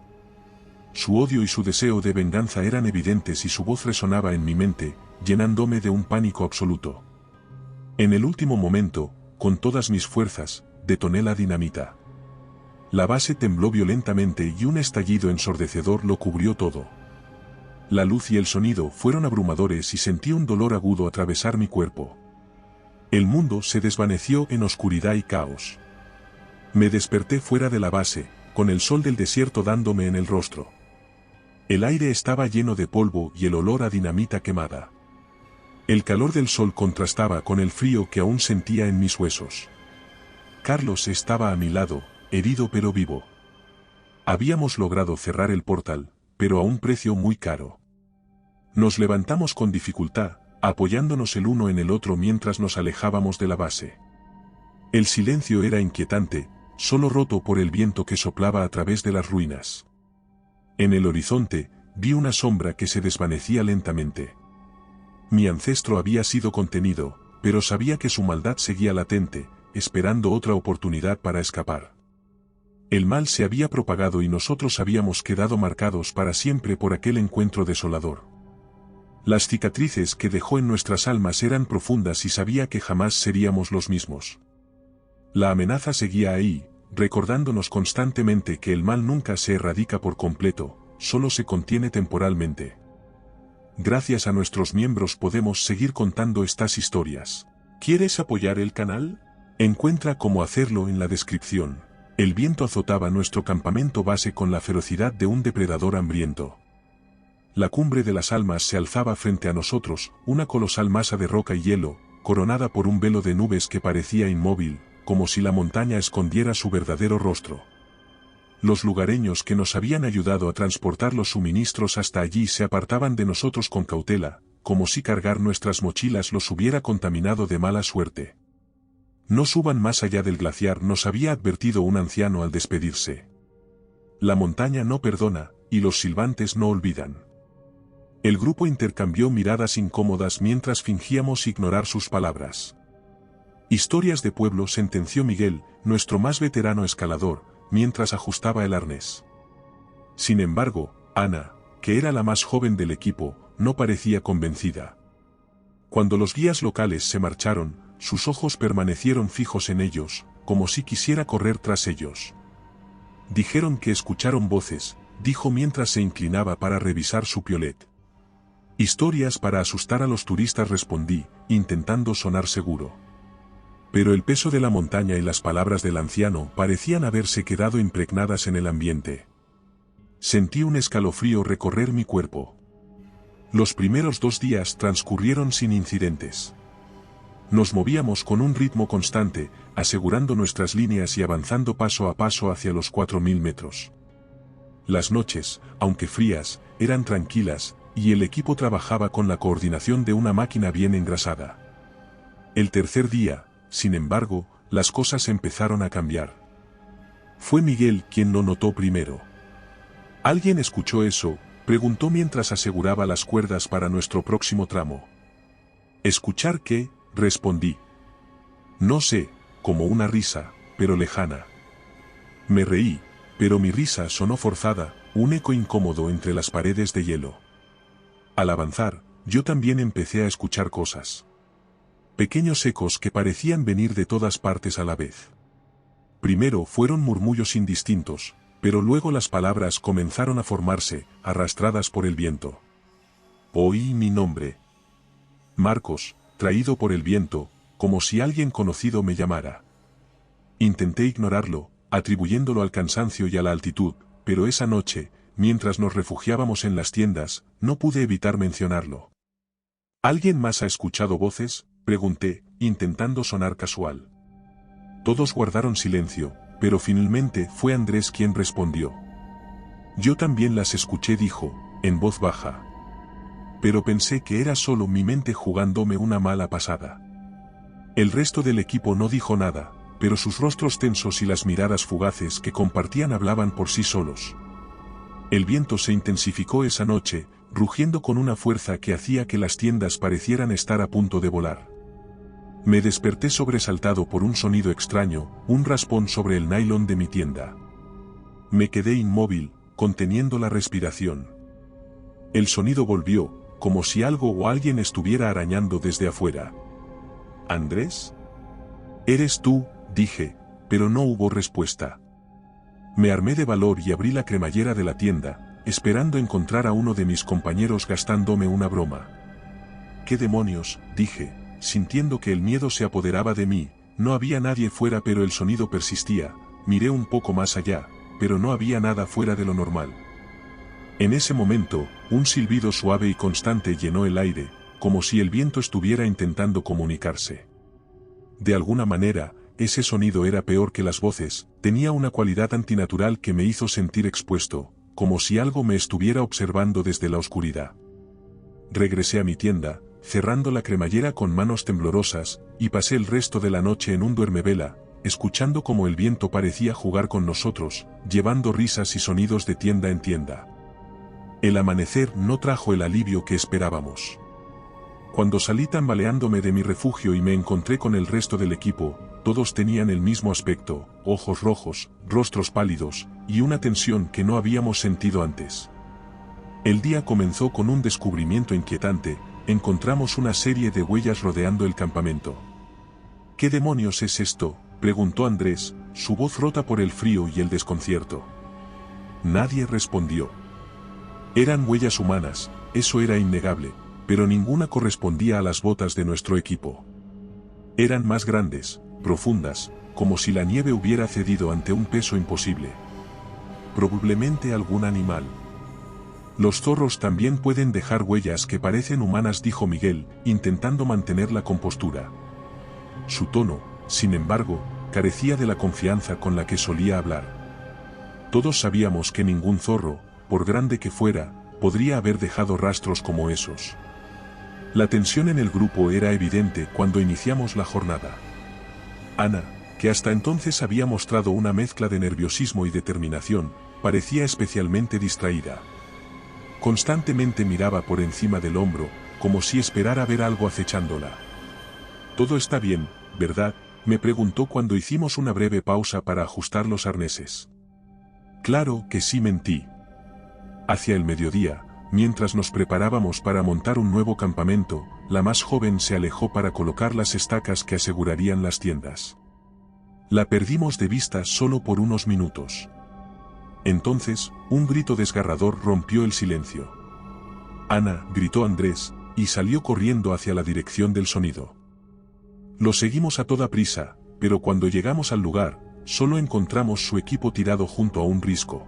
Su odio y su deseo de venganza eran evidentes y su voz resonaba en mi mente, llenándome de un pánico absoluto. En el último momento, con todas mis fuerzas, detoné la dinamita. La base tembló violentamente y un estallido ensordecedor lo cubrió todo. La luz y el sonido fueron abrumadores y sentí un dolor agudo atravesar mi cuerpo. El mundo se desvaneció en oscuridad y caos. Me desperté fuera de la base, con el sol del desierto dándome en el rostro. El aire estaba lleno de polvo y el olor a dinamita quemada. El calor del sol contrastaba con el frío que aún sentía en mis huesos. Carlos estaba a mi lado, herido pero vivo. Habíamos logrado cerrar el portal, pero a un precio muy caro. Nos levantamos con dificultad, apoyándonos el uno en el otro mientras nos alejábamos de la base. El silencio era inquietante, solo roto por el viento que soplaba a través de las ruinas. En el horizonte, vi una sombra que se desvanecía lentamente. Mi ancestro había sido contenido, pero sabía que su maldad seguía latente, esperando otra oportunidad para escapar. El mal se había propagado y nosotros habíamos quedado marcados para siempre por aquel encuentro desolador. Las cicatrices que dejó en nuestras almas eran profundas y sabía que jamás seríamos los mismos. La amenaza seguía ahí, recordándonos constantemente que el mal nunca se erradica por completo, solo se contiene temporalmente. Gracias a nuestros miembros podemos seguir contando estas historias. ¿Quieres apoyar el canal? Encuentra cómo hacerlo en la descripción. El viento azotaba nuestro campamento base con la ferocidad de un depredador hambriento. La cumbre de las almas se alzaba frente a nosotros, una colosal masa de roca y hielo, coronada por un velo de nubes que parecía inmóvil, como si la montaña escondiera su verdadero rostro. Los lugareños que nos habían ayudado a transportar los suministros hasta allí se apartaban de nosotros con cautela, como si cargar nuestras mochilas los hubiera contaminado de mala suerte. No suban más allá del glaciar, nos había advertido un anciano al despedirse. La montaña no perdona, y los silbantes no olvidan. El grupo intercambió miradas incómodas mientras fingíamos ignorar sus palabras. Historias de pueblo, sentenció Miguel, nuestro más veterano escalador, mientras ajustaba el arnés. Sin embargo, Ana, que era la más joven del equipo, no parecía convencida. Cuando los guías locales se marcharon, sus ojos permanecieron fijos en ellos, como si quisiera correr tras ellos. Dijeron que escucharon voces, dijo mientras se inclinaba para revisar su piolet. Historias para asustar a los turistas, respondí, intentando sonar seguro. Pero el peso de la montaña y las palabras del anciano parecían haberse quedado impregnadas en el ambiente. Sentí un escalofrío recorrer mi cuerpo. Los primeros 2 días transcurrieron sin incidentes. Nos movíamos con un ritmo constante, asegurando nuestras líneas y avanzando paso a paso hacia los 4000 metros. Las noches, aunque frías, eran tranquilas, y el equipo trabajaba con la coordinación de una máquina bien engrasada. El tercer día, sin embargo, las cosas empezaron a cambiar. Fue Miguel quien lo notó primero. ¿Alguien escuchó eso?, preguntó mientras aseguraba las cuerdas para nuestro próximo tramo. ¿Escuchar qué?, respondí. No sé, como una risa, pero lejana. Me reí, pero mi risa sonó forzada, un eco incómodo entre las paredes de hielo. Al avanzar, yo también empecé a escuchar cosas. Pequeños ecos que parecían venir de todas partes a la vez. Primero fueron murmullos indistintos, pero luego las palabras comenzaron a formarse, arrastradas por el viento. Oí mi nombre. Marcos, traído por el viento, como si alguien conocido me llamara. Intenté ignorarlo, atribuyéndolo al cansancio y a la altitud, pero esa noche, mientras nos refugiábamos en las tiendas, no pude evitar mencionarlo. ¿Alguien más ha escuchado voces?, pregunté, intentando sonar casual. Todos guardaron silencio, pero finalmente fue Andrés quien respondió. Yo también las escuché, dijo, en voz baja. Pero pensé que era solo mi mente jugándome una mala pasada. El resto del equipo no dijo nada, pero sus rostros tensos y las miradas fugaces que compartían hablaban por sí solos. El viento se intensificó esa noche, rugiendo con una fuerza que hacía que las tiendas parecieran estar a punto de volar. Me desperté sobresaltado por un sonido extraño, un raspón sobre el nylon de mi tienda. Me quedé inmóvil, conteniendo la respiración. El sonido volvió, como si algo o alguien estuviera arañando desde afuera. ¿Andrés? «¿Eres tú?», dije, pero no hubo respuesta. Me armé de valor y abrí la cremallera de la tienda, esperando encontrar a uno de mis compañeros gastándome una broma. «¿Qué demonios?», dije, sintiendo que el miedo se apoderaba de mí. No había nadie fuera, pero el sonido persistía. Miré un poco más allá, pero no había nada fuera de lo normal. En ese momento, un silbido suave y constante llenó el aire, como si el viento estuviera intentando comunicarse. De alguna manera, ese sonido era peor que las voces, tenía una cualidad antinatural que me hizo sentir expuesto, como si algo me estuviera observando desde la oscuridad. Regresé a mi tienda, cerrando la cremallera con manos temblorosas, y pasé el resto de la noche en un duermevela, escuchando cómo el viento parecía jugar con nosotros, llevando risas y sonidos de tienda en tienda. El amanecer no trajo el alivio que esperábamos. Cuando salí tambaleándome de mi refugio y me encontré con el resto del equipo, todos tenían el mismo aspecto, ojos rojos, rostros pálidos, y una tensión que no habíamos sentido antes. El día comenzó con un descubrimiento inquietante. Encontramos una serie de huellas rodeando el campamento. «¿Qué demonios es esto?», preguntó Andrés, su voz rota por el frío y el desconcierto. Nadie respondió. Eran huellas humanas, eso era innegable, pero ninguna correspondía a las botas de nuestro equipo. Eran más grandes, profundas, como si la nieve hubiera cedido ante un peso imposible. Probablemente algún animal. «Los zorros también pueden dejar huellas que parecen humanas», dijo Miguel, intentando mantener la compostura. Su tono, sin embargo, carecía de la confianza con la que solía hablar. Todos sabíamos que ningún zorro, por grande que fuera, podría haber dejado rastros como esos. La tensión en el grupo era evidente cuando iniciamos la jornada. Ana, que hasta entonces había mostrado una mezcla de nerviosismo y determinación, parecía especialmente distraída. Constantemente miraba por encima del hombro, como si esperara ver algo acechándola. «¿Todo está bien, verdad?», me preguntó cuando hicimos una breve pausa para ajustar los arneses. «Claro que sí», mentí. Hacia el mediodía, mientras nos preparábamos para montar un nuevo campamento, la más joven se alejó para colocar las estacas que asegurarían las tiendas. La perdimos de vista solo por unos minutos. Entonces, un grito desgarrador rompió el silencio. «Ana», gritó Andrés, y salió corriendo hacia la dirección del sonido. Lo seguimos a toda prisa, pero cuando llegamos al lugar, solo encontramos su equipo tirado junto a un risco.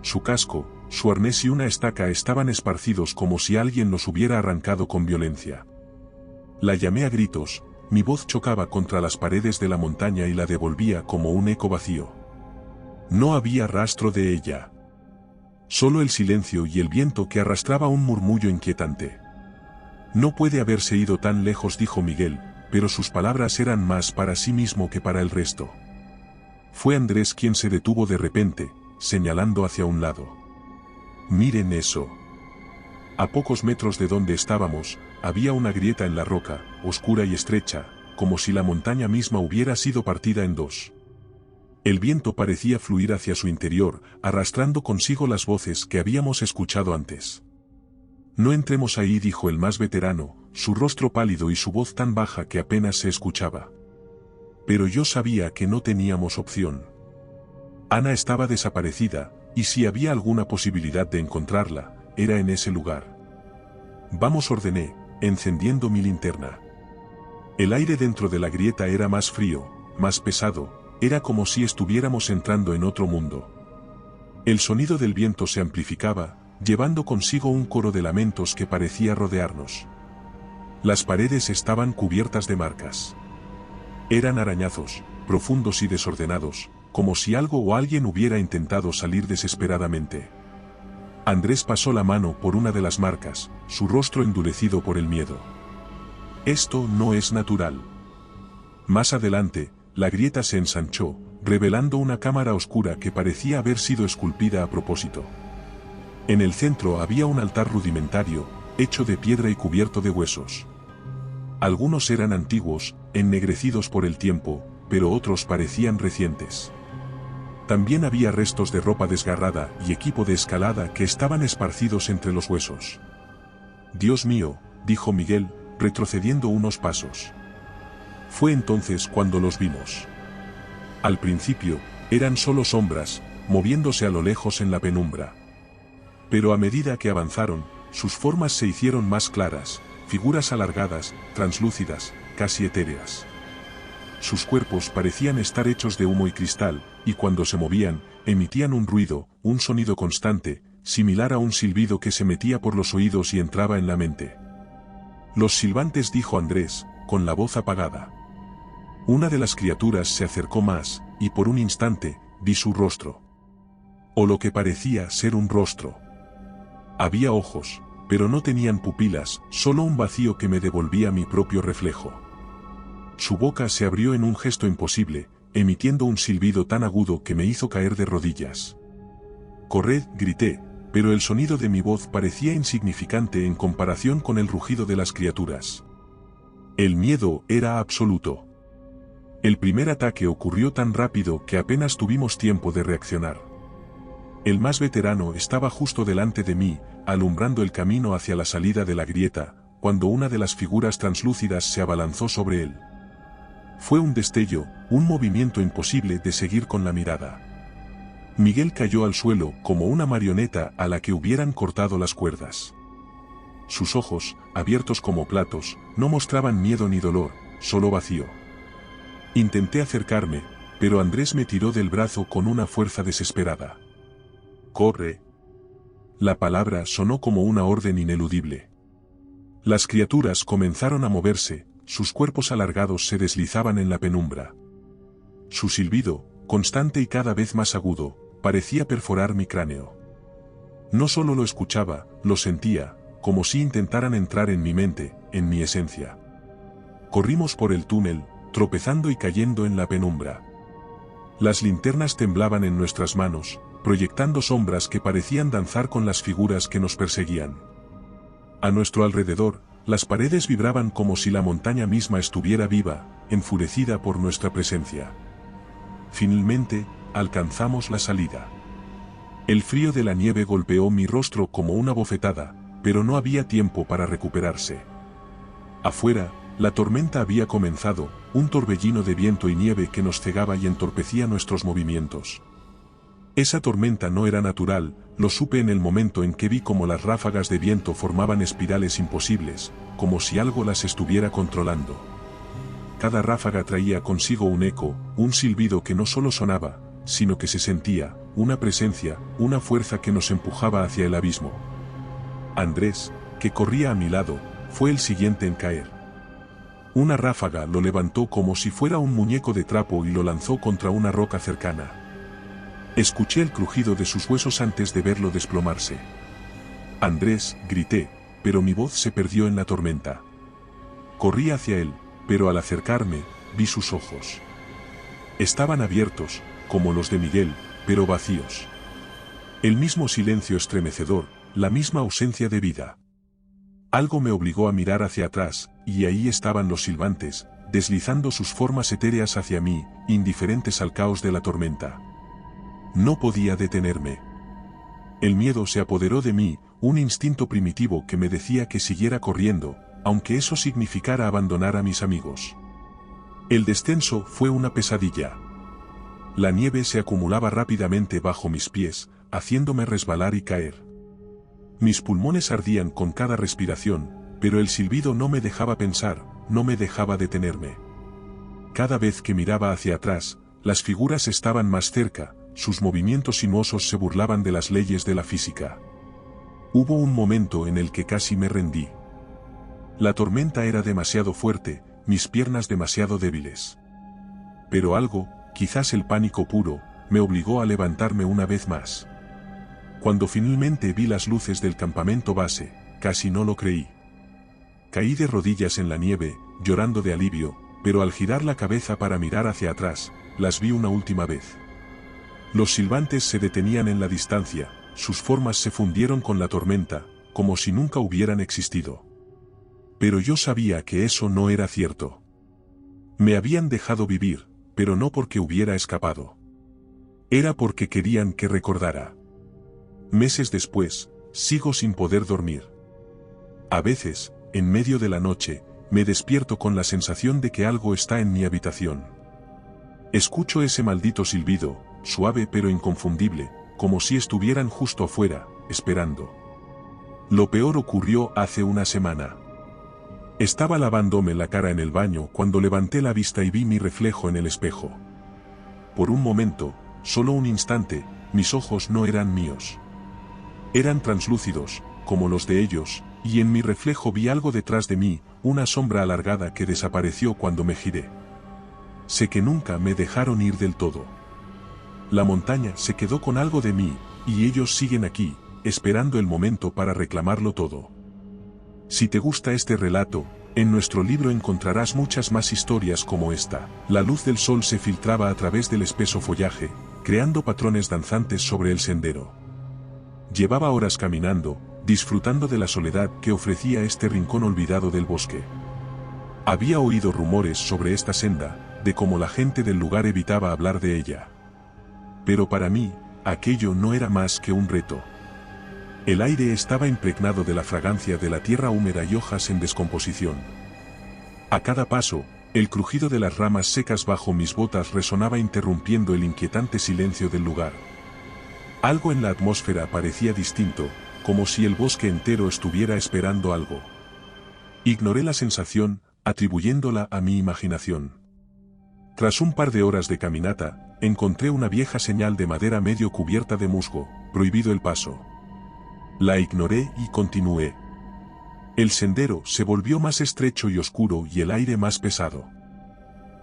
Su casco, su arnés y una estaca estaban esparcidos como si alguien los hubiera arrancado con violencia. La llamé a gritos, mi voz chocaba contra las paredes de la montaña y la devolvía como un eco vacío. No había rastro de ella. Solo el silencio y el viento que arrastraba un murmullo inquietante. «No puede haberse ido tan lejos», dijo Miguel, pero sus palabras eran más para sí mismo que para el resto. Fue Andrés quien se detuvo de repente, señalando hacia un lado. «Miren eso». A pocos metros de donde estábamos, había una grieta en la roca, oscura y estrecha, como si la montaña misma hubiera sido partida en dos. El viento parecía fluir hacia su interior, arrastrando consigo las voces que habíamos escuchado antes. «No entremos ahí», dijo el más veterano, su rostro pálido y su voz tan baja que apenas se escuchaba. Pero yo sabía que no teníamos opción. Ana estaba desaparecida, y si había alguna posibilidad de encontrarla, era en ese lugar. «Vamos», ordené, encendiendo mi linterna. El aire dentro de la grieta era más frío, más pesado. Era como si estuviéramos entrando en otro mundo. El sonido del viento se amplificaba, llevando consigo un coro de lamentos que parecía rodearnos. Las paredes estaban cubiertas de marcas. Eran arañazos, profundos y desordenados, como si algo o alguien hubiera intentado salir desesperadamente. Andrés pasó la mano por una de las marcas, su rostro endurecido por el miedo. «Esto no es natural». Más adelante, la grieta se ensanchó, revelando una cámara oscura que parecía haber sido esculpida a propósito. En el centro había un altar rudimentario, hecho de piedra y cubierto de huesos. Algunos eran antiguos, ennegrecidos por el tiempo, pero otros parecían recientes. También había restos de ropa desgarrada y equipo de escalada que estaban esparcidos entre los huesos. «Dios mío», dijo Miguel, retrocediendo unos pasos. Fue entonces cuando los vimos. Al principio, eran solo sombras, moviéndose a lo lejos en la penumbra. Pero a medida que avanzaron, sus formas se hicieron más claras, figuras alargadas, translúcidas, casi etéreas. Sus cuerpos parecían estar hechos de humo y cristal, y cuando se movían, emitían un ruido, un sonido constante, similar a un silbido que se metía por los oídos y entraba en la mente. «Los silbantes», dijo Andrés, con la voz apagada. Una de las criaturas se acercó más, y por un instante, vi su rostro. O lo que parecía ser un rostro. Había ojos, pero no tenían pupilas, solo un vacío que me devolvía mi propio reflejo. Su boca se abrió en un gesto imposible, emitiendo un silbido tan agudo que me hizo caer de rodillas. «¡Corred!», grité, pero el sonido de mi voz parecía insignificante en comparación con el rugido de las criaturas. El miedo era absoluto. El primer ataque ocurrió tan rápido que apenas tuvimos tiempo de reaccionar. El más veterano estaba justo delante de mí, alumbrando el camino hacia la salida de la grieta, cuando una de las figuras translúcidas se abalanzó sobre él. Fue un destello, un movimiento imposible de seguir con la mirada. Miguel cayó al suelo como una marioneta a la que hubieran cortado las cuerdas. Sus ojos, abiertos como platos, no mostraban miedo ni dolor, solo vacío. Intenté acercarme, pero Andrés me tiró del brazo con una fuerza desesperada. «¡Corre!». La palabra sonó como una orden ineludible. Las criaturas comenzaron a moverse, sus cuerpos alargados se deslizaban en la penumbra. Su silbido, constante y cada vez más agudo, parecía perforar mi cráneo. No solo lo escuchaba, lo sentía, como si intentaran entrar en mi mente, en mi esencia. Corrimos por el túnel, tropezando y cayendo en la penumbra. Las linternas temblaban en nuestras manos, proyectando sombras que parecían danzar con las figuras que nos perseguían. A nuestro alrededor, las paredes vibraban como si la montaña misma estuviera viva, enfurecida por nuestra presencia. Finalmente, alcanzamos la salida. El frío de la nieve golpeó mi rostro como una bofetada, pero no había tiempo para recuperarse. Afuera, la tormenta había comenzado, un torbellino de viento y nieve que nos cegaba y entorpecía nuestros movimientos. Esa tormenta no era natural, lo supe en el momento en que vi cómo las ráfagas de viento formaban espirales imposibles, como si algo las estuviera controlando. Cada ráfaga traía consigo un eco, un silbido que no solo sonaba, sino que se sentía, una presencia, una fuerza que nos empujaba hacia el abismo. Andrés, que corría a mi lado, fue el siguiente en caer. Una ráfaga lo levantó como si fuera un muñeco de trapo y lo lanzó contra una roca cercana. Escuché el crujido de sus huesos antes de verlo desplomarse. «Andrés», grité, pero mi voz se perdió en la tormenta. Corrí hacia él, pero al acercarme, vi sus ojos. Estaban abiertos, como los de Miguel, pero vacíos. El mismo silencio estremecedor, la misma ausencia de vida. Algo me obligó a mirar hacia atrás, y ahí estaban los silbantes, deslizando sus formas etéreas hacia mí, indiferentes al caos de la tormenta. No podía detenerme. El miedo se apoderó de mí, un instinto primitivo que me decía que siguiera corriendo, aunque eso significara abandonar a mis amigos. El descenso fue una pesadilla. La nieve se acumulaba rápidamente bajo mis pies, haciéndome resbalar y caer. Mis pulmones ardían con cada respiración, pero el silbido no me dejaba pensar, no me dejaba detenerme. Cada vez que miraba hacia atrás, las figuras estaban más cerca, sus movimientos sinuosos se burlaban de las leyes de la física. Hubo un momento en el que casi me rendí. La tormenta era demasiado fuerte, mis piernas demasiado débiles. Pero algo, quizás el pánico puro, me obligó a levantarme una vez más. Cuando finalmente vi las luces del campamento base, casi no lo creí. Caí de rodillas en la nieve, llorando de alivio, pero al girar la cabeza para mirar hacia atrás, las vi una última vez. Los silbantes se detenían en la distancia, sus formas se fundieron con la tormenta, como si nunca hubieran existido. Pero yo sabía que eso no era cierto. Me habían dejado vivir, pero no porque hubiera escapado. Era porque querían que recordara. Meses después, sigo sin poder dormir. A veces, en medio de la noche, me despierto con la sensación de que algo está en mi habitación. Escucho ese maldito silbido, suave pero inconfundible, como si estuvieran justo afuera, esperando. Lo peor ocurrió hace una semana. Estaba lavándome la cara en el baño cuando levanté la vista y vi mi reflejo en el espejo. Por un momento, solo un instante, mis ojos no eran míos. Eran translúcidos, como los de ellos, y en mi reflejo vi algo detrás de mí, una sombra alargada que desapareció cuando me giré. Sé que nunca me dejaron ir del todo. La montaña se quedó con algo de mí, y ellos siguen aquí, esperando el momento para reclamarlo todo. Si te gusta este relato, en nuestro libro encontrarás muchas más historias como esta. La luz del sol se filtraba a través del espeso follaje, creando patrones danzantes sobre el sendero. Llevaba horas caminando, disfrutando de la soledad que ofrecía este rincón olvidado del bosque. Había oído rumores sobre esta senda, de cómo la gente del lugar evitaba hablar de ella. Pero para mí, aquello no era más que un reto. El aire estaba impregnado de la fragancia de la tierra húmeda y hojas en descomposición. A cada paso, el crujido de las ramas secas bajo mis botas resonaba interrumpiendo el inquietante silencio del lugar. Algo en la atmósfera parecía distinto, como si el bosque entero estuviera esperando algo. Ignoré la sensación, atribuyéndola a mi imaginación. Tras un par de horas de caminata, encontré una vieja señal de madera medio cubierta de musgo, prohibido el paso. La ignoré y continué. El sendero se volvió más estrecho y oscuro y el aire más pesado.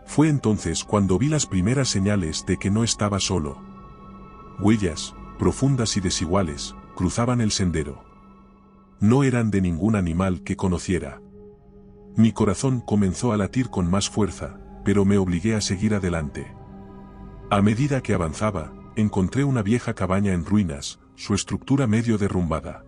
Fue entonces cuando vi las primeras señales de que no estaba solo. Huellas, profundas y desiguales, cruzaban el sendero. No eran de ningún animal que conociera. Mi corazón comenzó a latir con más fuerza, pero me obligué a seguir adelante. A medida que avanzaba, encontré una vieja cabaña en ruinas, su estructura medio derrumbada.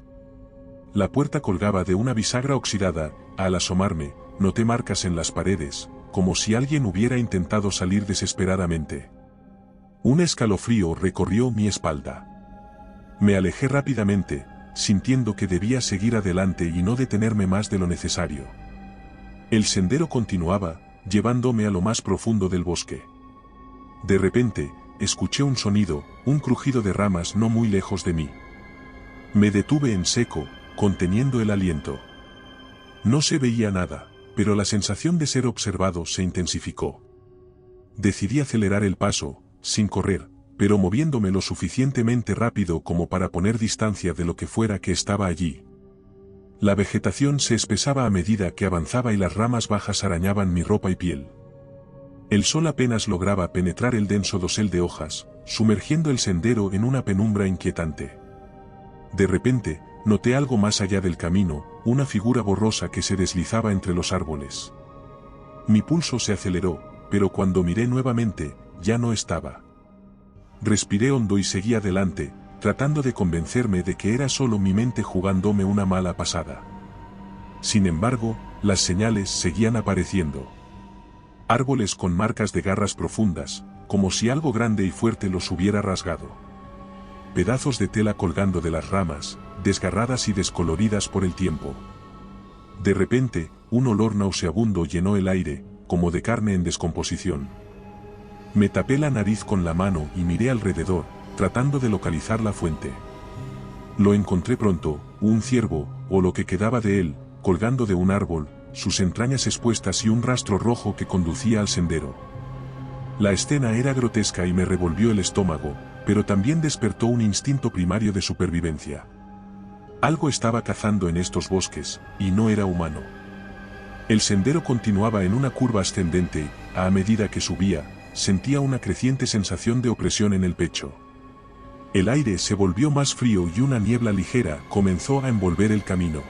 La puerta colgaba de una bisagra oxidada. Al asomarme, noté marcas en las paredes, como si alguien hubiera intentado salir desesperadamente. Un escalofrío recorrió mi espalda. Me alejé rápidamente, sintiendo que debía seguir adelante y no detenerme más de lo necesario. El sendero continuaba, llevándome a lo más profundo del bosque. De repente, escuché un sonido, un crujido de ramas no muy lejos de mí. Me detuve en seco, conteniendo el aliento. No se veía nada, pero la sensación de ser observado se intensificó. Decidí acelerar el paso, sin correr, pero moviéndome lo suficientemente rápido como para poner distancia de lo que fuera que estaba allí. La vegetación se espesaba a medida que avanzaba y las ramas bajas arañaban mi ropa y piel. El sol apenas lograba penetrar el denso dosel de hojas, sumergiendo el sendero en una penumbra inquietante. De repente, noté algo más allá del camino, una figura borrosa que se deslizaba entre los árboles. Mi pulso se aceleró, pero cuando miré nuevamente, ya no estaba. Respiré hondo y seguí adelante, tratando de convencerme de que era solo mi mente jugándome una mala pasada. Sin embargo, las señales seguían apareciendo. Árboles con marcas de garras profundas, como si algo grande y fuerte los hubiera rasgado. Pedazos de tela colgando de las ramas, desgarradas y descoloridas por el tiempo. De repente, un olor nauseabundo llenó el aire, como de carne en descomposición. Me tapé la nariz con la mano y miré alrededor, tratando de localizar la fuente. Lo encontré pronto, un ciervo, o lo que quedaba de él, colgando de un árbol, sus entrañas expuestas y un rastro rojo que conducía al sendero. La escena era grotesca y me revolvió el estómago, pero también despertó un instinto primario de supervivencia. Algo estaba cazando en estos bosques, y no era humano. El sendero continuaba en una curva ascendente, y, a medida que subía, sentía una creciente sensación de opresión en el pecho. El aire se volvió más frío y una niebla ligera comenzó a envolver el camino.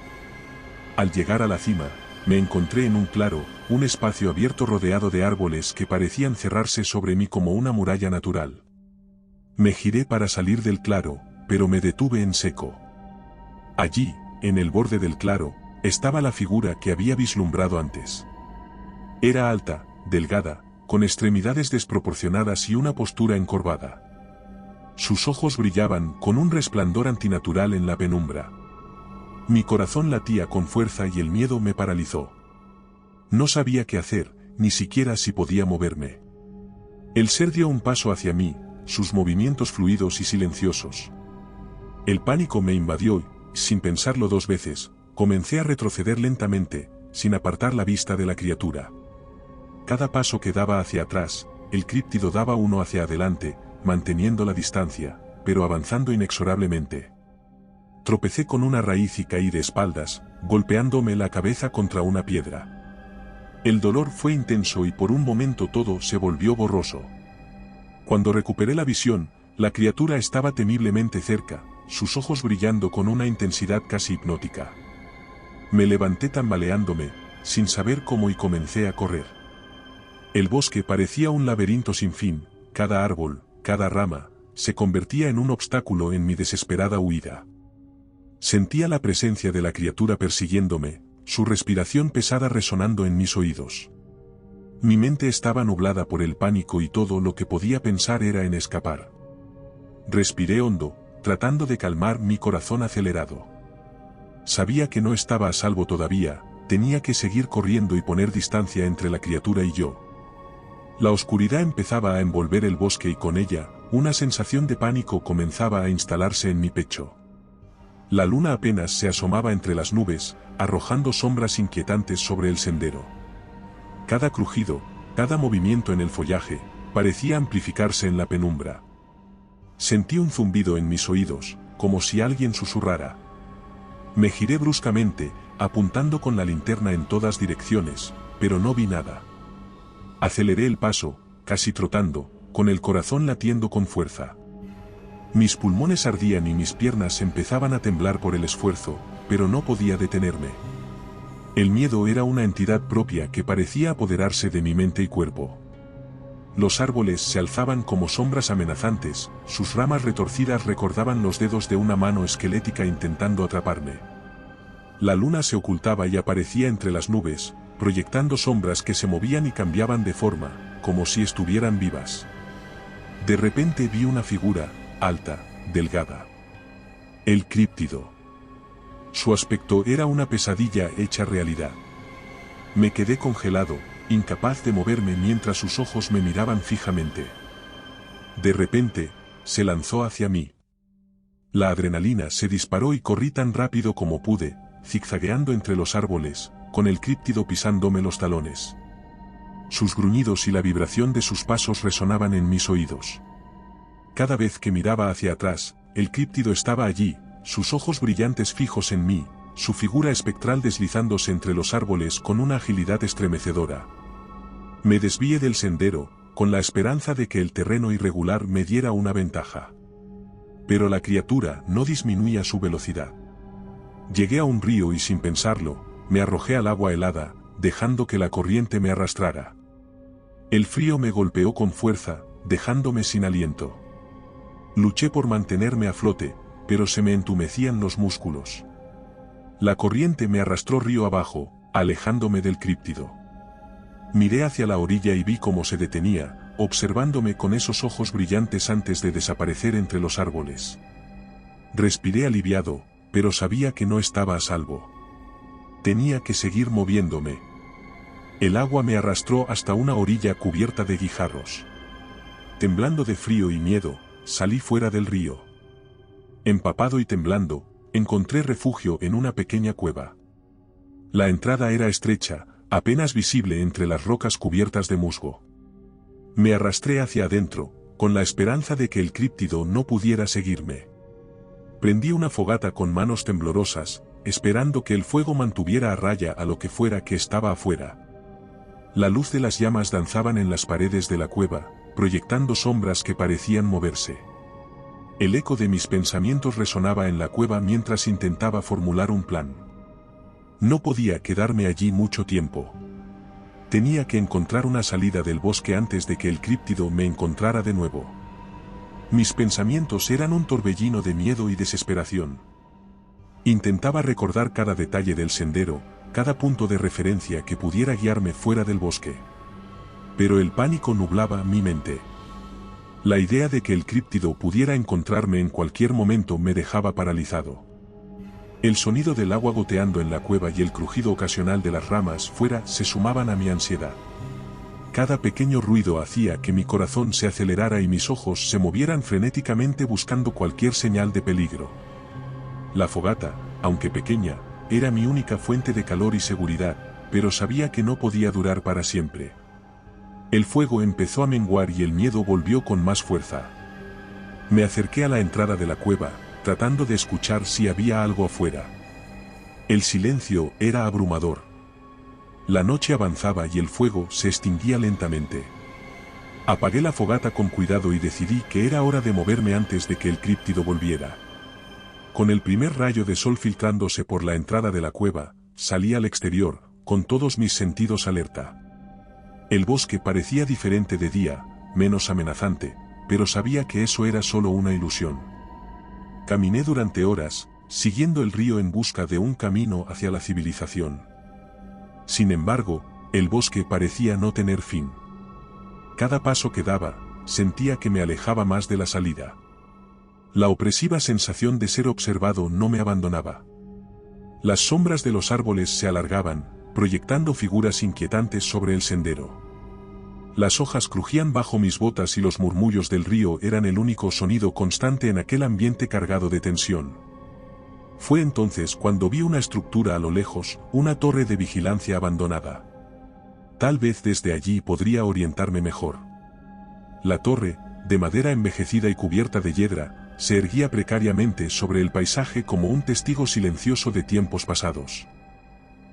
Al llegar a la cima, me encontré en un claro, un espacio abierto rodeado de árboles que parecían cerrarse sobre mí como una muralla natural. Me giré para salir del claro, pero me detuve en seco. Allí, en el borde del claro, estaba la figura que había vislumbrado antes. Era alta, delgada, con extremidades desproporcionadas y una postura encorvada. Sus ojos brillaban con un resplandor antinatural en la penumbra. Mi corazón latía con fuerza y el miedo me paralizó. No sabía qué hacer, ni siquiera si podía moverme. El ser dio un paso hacia mí, sus movimientos fluidos y silenciosos. El pánico me invadió y, sin pensarlo dos veces, comencé a retroceder lentamente, sin apartar la vista de la criatura. Cada paso que daba hacia atrás, el críptido daba uno hacia adelante, manteniendo la distancia, pero avanzando inexorablemente. Tropecé con una raíz y caí de espaldas, golpeándome la cabeza contra una piedra. El dolor fue intenso y por un momento todo se volvió borroso. Cuando recuperé la visión, la criatura estaba temiblemente cerca, sus ojos brillando con una intensidad casi hipnótica. Me levanté tambaleándome, sin saber cómo y comencé a correr. El bosque parecía un laberinto sin fin, cada árbol, cada rama, se convertía en un obstáculo en mi desesperada huida. Sentía la presencia de la criatura persiguiéndome, su respiración pesada resonando en mis oídos. Mi mente estaba nublada por el pánico y todo lo que podía pensar era en escapar. Respiré hondo, tratando de calmar mi corazón acelerado. Sabía que no estaba a salvo todavía, tenía que seguir corriendo y poner distancia entre la criatura y yo. La oscuridad empezaba a envolver el bosque y con ella, una sensación de pánico comenzaba a instalarse en mi pecho. La luna apenas se asomaba entre las nubes, arrojando sombras inquietantes sobre el sendero. Cada crujido, cada movimiento en el follaje, parecía amplificarse en la penumbra. Sentí un zumbido en mis oídos, como si alguien susurrara. Me giré bruscamente, apuntando con la linterna en todas direcciones, pero no vi nada. Aceleré el paso, casi trotando, con el corazón latiendo con fuerza. Mis pulmones ardían y mis piernas empezaban a temblar por el esfuerzo, pero no podía detenerme. El miedo era una entidad propia que parecía apoderarse de mi mente y cuerpo. Los árboles se alzaban como sombras amenazantes, sus ramas retorcidas recordaban los dedos de una mano esquelética intentando atraparme. La luna se ocultaba y aparecía entre las nubes, proyectando sombras que se movían y cambiaban de forma, como si estuvieran vivas. De repente vi una figura, alta, delgada. El críptido. Su aspecto era una pesadilla hecha realidad. Me quedé congelado, incapaz de moverme mientras sus ojos me miraban fijamente. De repente, se lanzó hacia mí. La adrenalina se disparó y corrí tan rápido como pude, zigzagueando entre los árboles, con el críptido pisándome los talones. Sus gruñidos y la vibración de sus pasos resonaban en mis oídos. Cada vez que miraba hacia atrás, el críptido estaba allí, sus ojos brillantes fijos en mí, su figura espectral deslizándose entre los árboles con una agilidad estremecedora. Me desvié del sendero, con la esperanza de que el terreno irregular me diera una ventaja. Pero la criatura no disminuía su velocidad. Llegué a un río y sin pensarlo, me arrojé al agua helada, dejando que la corriente me arrastrara. El frío me golpeó con fuerza, dejándome sin aliento. Luché por mantenerme a flote, pero se me entumecían los músculos. La corriente me arrastró río abajo, alejándome del críptido. Miré hacia la orilla y vi cómo se detenía, observándome con esos ojos brillantes antes de desaparecer entre los árboles. Respiré aliviado, pero sabía que no estaba a salvo. Tenía que seguir moviéndome. El agua me arrastró hasta una orilla cubierta de guijarros. Temblando de frío y miedo, salí fuera del río. Empapado y temblando, encontré refugio en una pequeña cueva. La entrada era estrecha, apenas visible entre las rocas cubiertas de musgo. Me arrastré hacia adentro, con la esperanza de que el críptido no pudiera seguirme. Prendí una fogata con manos temblorosas, esperando que el fuego mantuviera a raya a lo que fuera que estaba afuera. La luz de las llamas danzaban en las paredes de la cueva, proyectando sombras que parecían moverse. El eco de mis pensamientos resonaba en la cueva mientras intentaba formular un plan. No podía quedarme allí mucho tiempo. Tenía que encontrar una salida del bosque antes de que el críptido me encontrara de nuevo. Mis pensamientos eran un torbellino de miedo y desesperación. Intentaba recordar cada detalle del sendero, cada punto de referencia que pudiera guiarme fuera del bosque. Pero el pánico nublaba mi mente. La idea de que el críptido pudiera encontrarme en cualquier momento me dejaba paralizado. El sonido del agua goteando en la cueva y el crujido ocasional de las ramas fuera se sumaban a mi ansiedad. Cada pequeño ruido hacía que mi corazón se acelerara y mis ojos se movieran frenéticamente buscando cualquier señal de peligro. La fogata, aunque pequeña, era mi única fuente de calor y seguridad, pero sabía que no podía durar para siempre. El fuego empezó a menguar y el miedo volvió con más fuerza. Me acerqué a la entrada de la cueva, tratando de escuchar si había algo afuera. El silencio era abrumador. La noche avanzaba y el fuego se extinguía lentamente. Apagué la fogata con cuidado y decidí que era hora de moverme antes de que el críptido volviera. Con el primer rayo de sol filtrándose por la entrada de la cueva, salí al exterior, con todos mis sentidos alerta. El bosque parecía diferente de día, menos amenazante, pero sabía que eso era solo una ilusión. Caminé durante horas, siguiendo el río en busca de un camino hacia la civilización. Sin embargo, el bosque parecía no tener fin. Cada paso que daba, sentía que me alejaba más de la salida. La opresiva sensación de ser observado no me abandonaba. Las sombras de los árboles se alargaban, proyectando figuras inquietantes sobre el sendero. Las hojas crujían bajo mis botas y los murmullos del río eran el único sonido constante en aquel ambiente cargado de tensión. Fue entonces cuando vi una estructura a lo lejos, una torre de vigilancia abandonada. Tal vez desde allí podría orientarme mejor. La torre, de madera envejecida y cubierta de hiedra, se erguía precariamente sobre el paisaje como un testigo silencioso de tiempos pasados.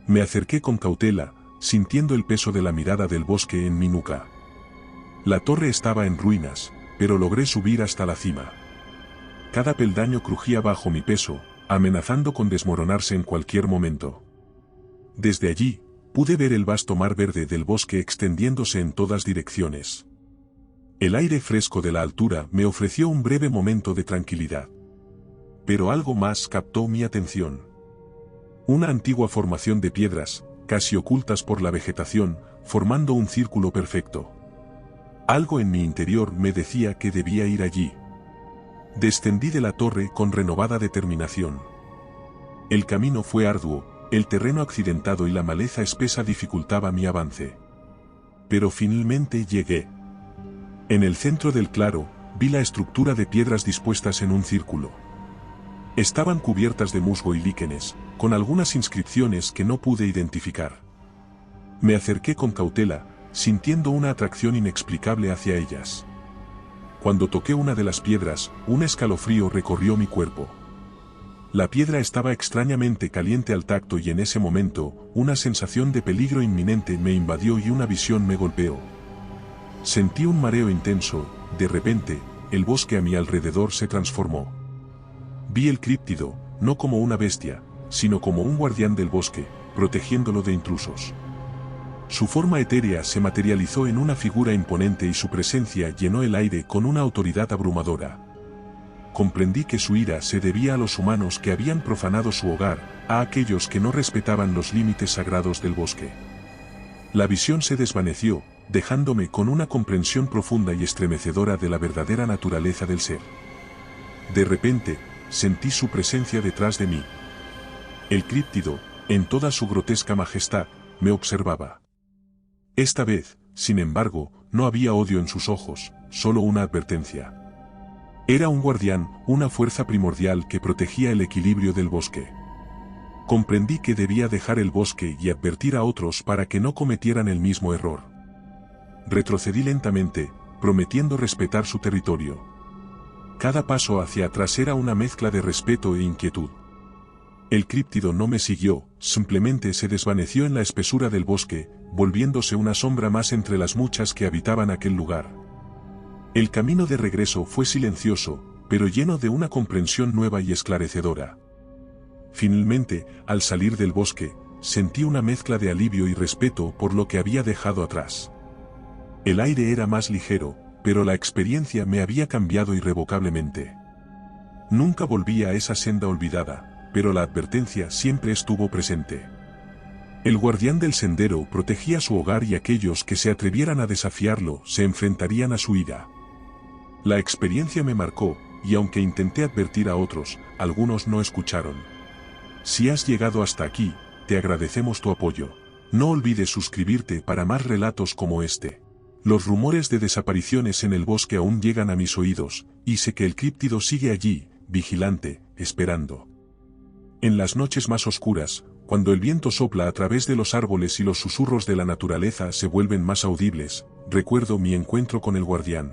Me acerqué con cautela, sintiendo el peso de la mirada del bosque en mi nuca. La torre estaba en ruinas, pero logré subir hasta la cima. Cada peldaño crujía bajo mi peso, amenazando con desmoronarse en cualquier momento. Desde allí, pude ver el vasto mar verde del bosque extendiéndose en todas direcciones. El aire fresco de la altura me ofreció un breve momento de tranquilidad. Pero algo más captó mi atención. Una antigua formación de piedras, casi ocultas por la vegetación, formando un círculo perfecto. Algo en mi interior me decía que debía ir allí. Descendí de la torre con renovada determinación. El camino fue arduo, el terreno accidentado y la maleza espesa dificultaba mi avance. Pero finalmente llegué. En el centro del claro, vi la estructura de piedras dispuestas en un círculo. Estaban cubiertas de musgo y líquenes, con algunas inscripciones que no pude identificar. Me acerqué con cautela, sintiendo una atracción inexplicable hacia ellas. Cuando toqué una de las piedras, un escalofrío recorrió mi cuerpo. La piedra estaba extrañamente caliente al tacto y en ese momento, una sensación de peligro inminente me invadió y una visión me golpeó. Sentí un mareo intenso, de repente, el bosque a mi alrededor se transformó. Vi el críptido, no como una bestia, sino como un guardián del bosque, protegiéndolo de intrusos. Su forma etérea se materializó en una figura imponente y su presencia llenó el aire con una autoridad abrumadora. Comprendí que su ira se debía a los humanos que habían profanado su hogar, a aquellos que no respetaban los límites sagrados del bosque. La visión se desvaneció, dejándome con una comprensión profunda y estremecedora de la verdadera naturaleza del ser. De repente, sentí su presencia detrás de mí. El críptido, en toda su grotesca majestad, me observaba. Esta vez, sin embargo, no había odio en sus ojos, solo una advertencia. Era un guardián, una fuerza primordial que protegía el equilibrio del bosque. Comprendí que debía dejar el bosque y advertir a otros para que no cometieran el mismo error. Retrocedí lentamente, prometiendo respetar su territorio. Cada paso hacia atrás era una mezcla de respeto e inquietud. El críptido no me siguió, simplemente se desvaneció en la espesura del bosque, volviéndose una sombra más entre las muchas que habitaban aquel lugar. El camino de regreso fue silencioso, pero lleno de una comprensión nueva y esclarecedora. Finalmente, al salir del bosque, sentí una mezcla de alivio y respeto por lo que había dejado atrás. El aire era más ligero, pero la experiencia me había cambiado irrevocablemente. Nunca volví a esa senda olvidada, pero la advertencia siempre estuvo presente. El guardián del sendero protegía su hogar y aquellos que se atrevieran a desafiarlo se enfrentarían a su ira. La experiencia me marcó, y aunque intenté advertir a otros, algunos no escucharon. Si has llegado hasta aquí, te agradecemos tu apoyo. No olvides suscribirte para más relatos como este. Los rumores de desapariciones en el bosque aún llegan a mis oídos, y sé que el críptido sigue allí, vigilante, esperando. En las noches más oscuras, cuando el viento sopla a través de los árboles y los susurros de la naturaleza se vuelven más audibles, recuerdo mi encuentro con el guardián.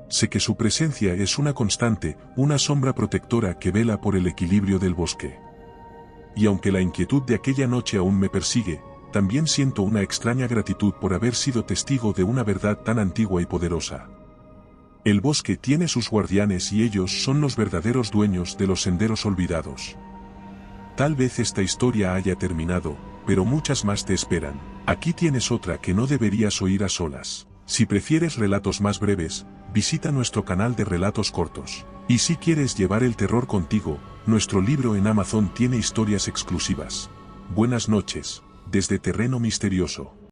Sé que su presencia es una constante, una sombra protectora que vela por el equilibrio del bosque. Y aunque la inquietud de aquella noche aún me persigue, también siento una extraña gratitud por haber sido testigo de una verdad tan antigua y poderosa. El bosque tiene sus guardianes y ellos son los verdaderos dueños de los senderos olvidados. Tal vez esta historia haya terminado, pero muchas más te esperan. Aquí tienes otra que no deberías oír a solas. Si prefieres relatos más breves, visita nuestro canal de relatos cortos. Y si quieres llevar el terror contigo, nuestro libro en Amazon tiene historias exclusivas. Buenas noches, desde Terreno Misterioso.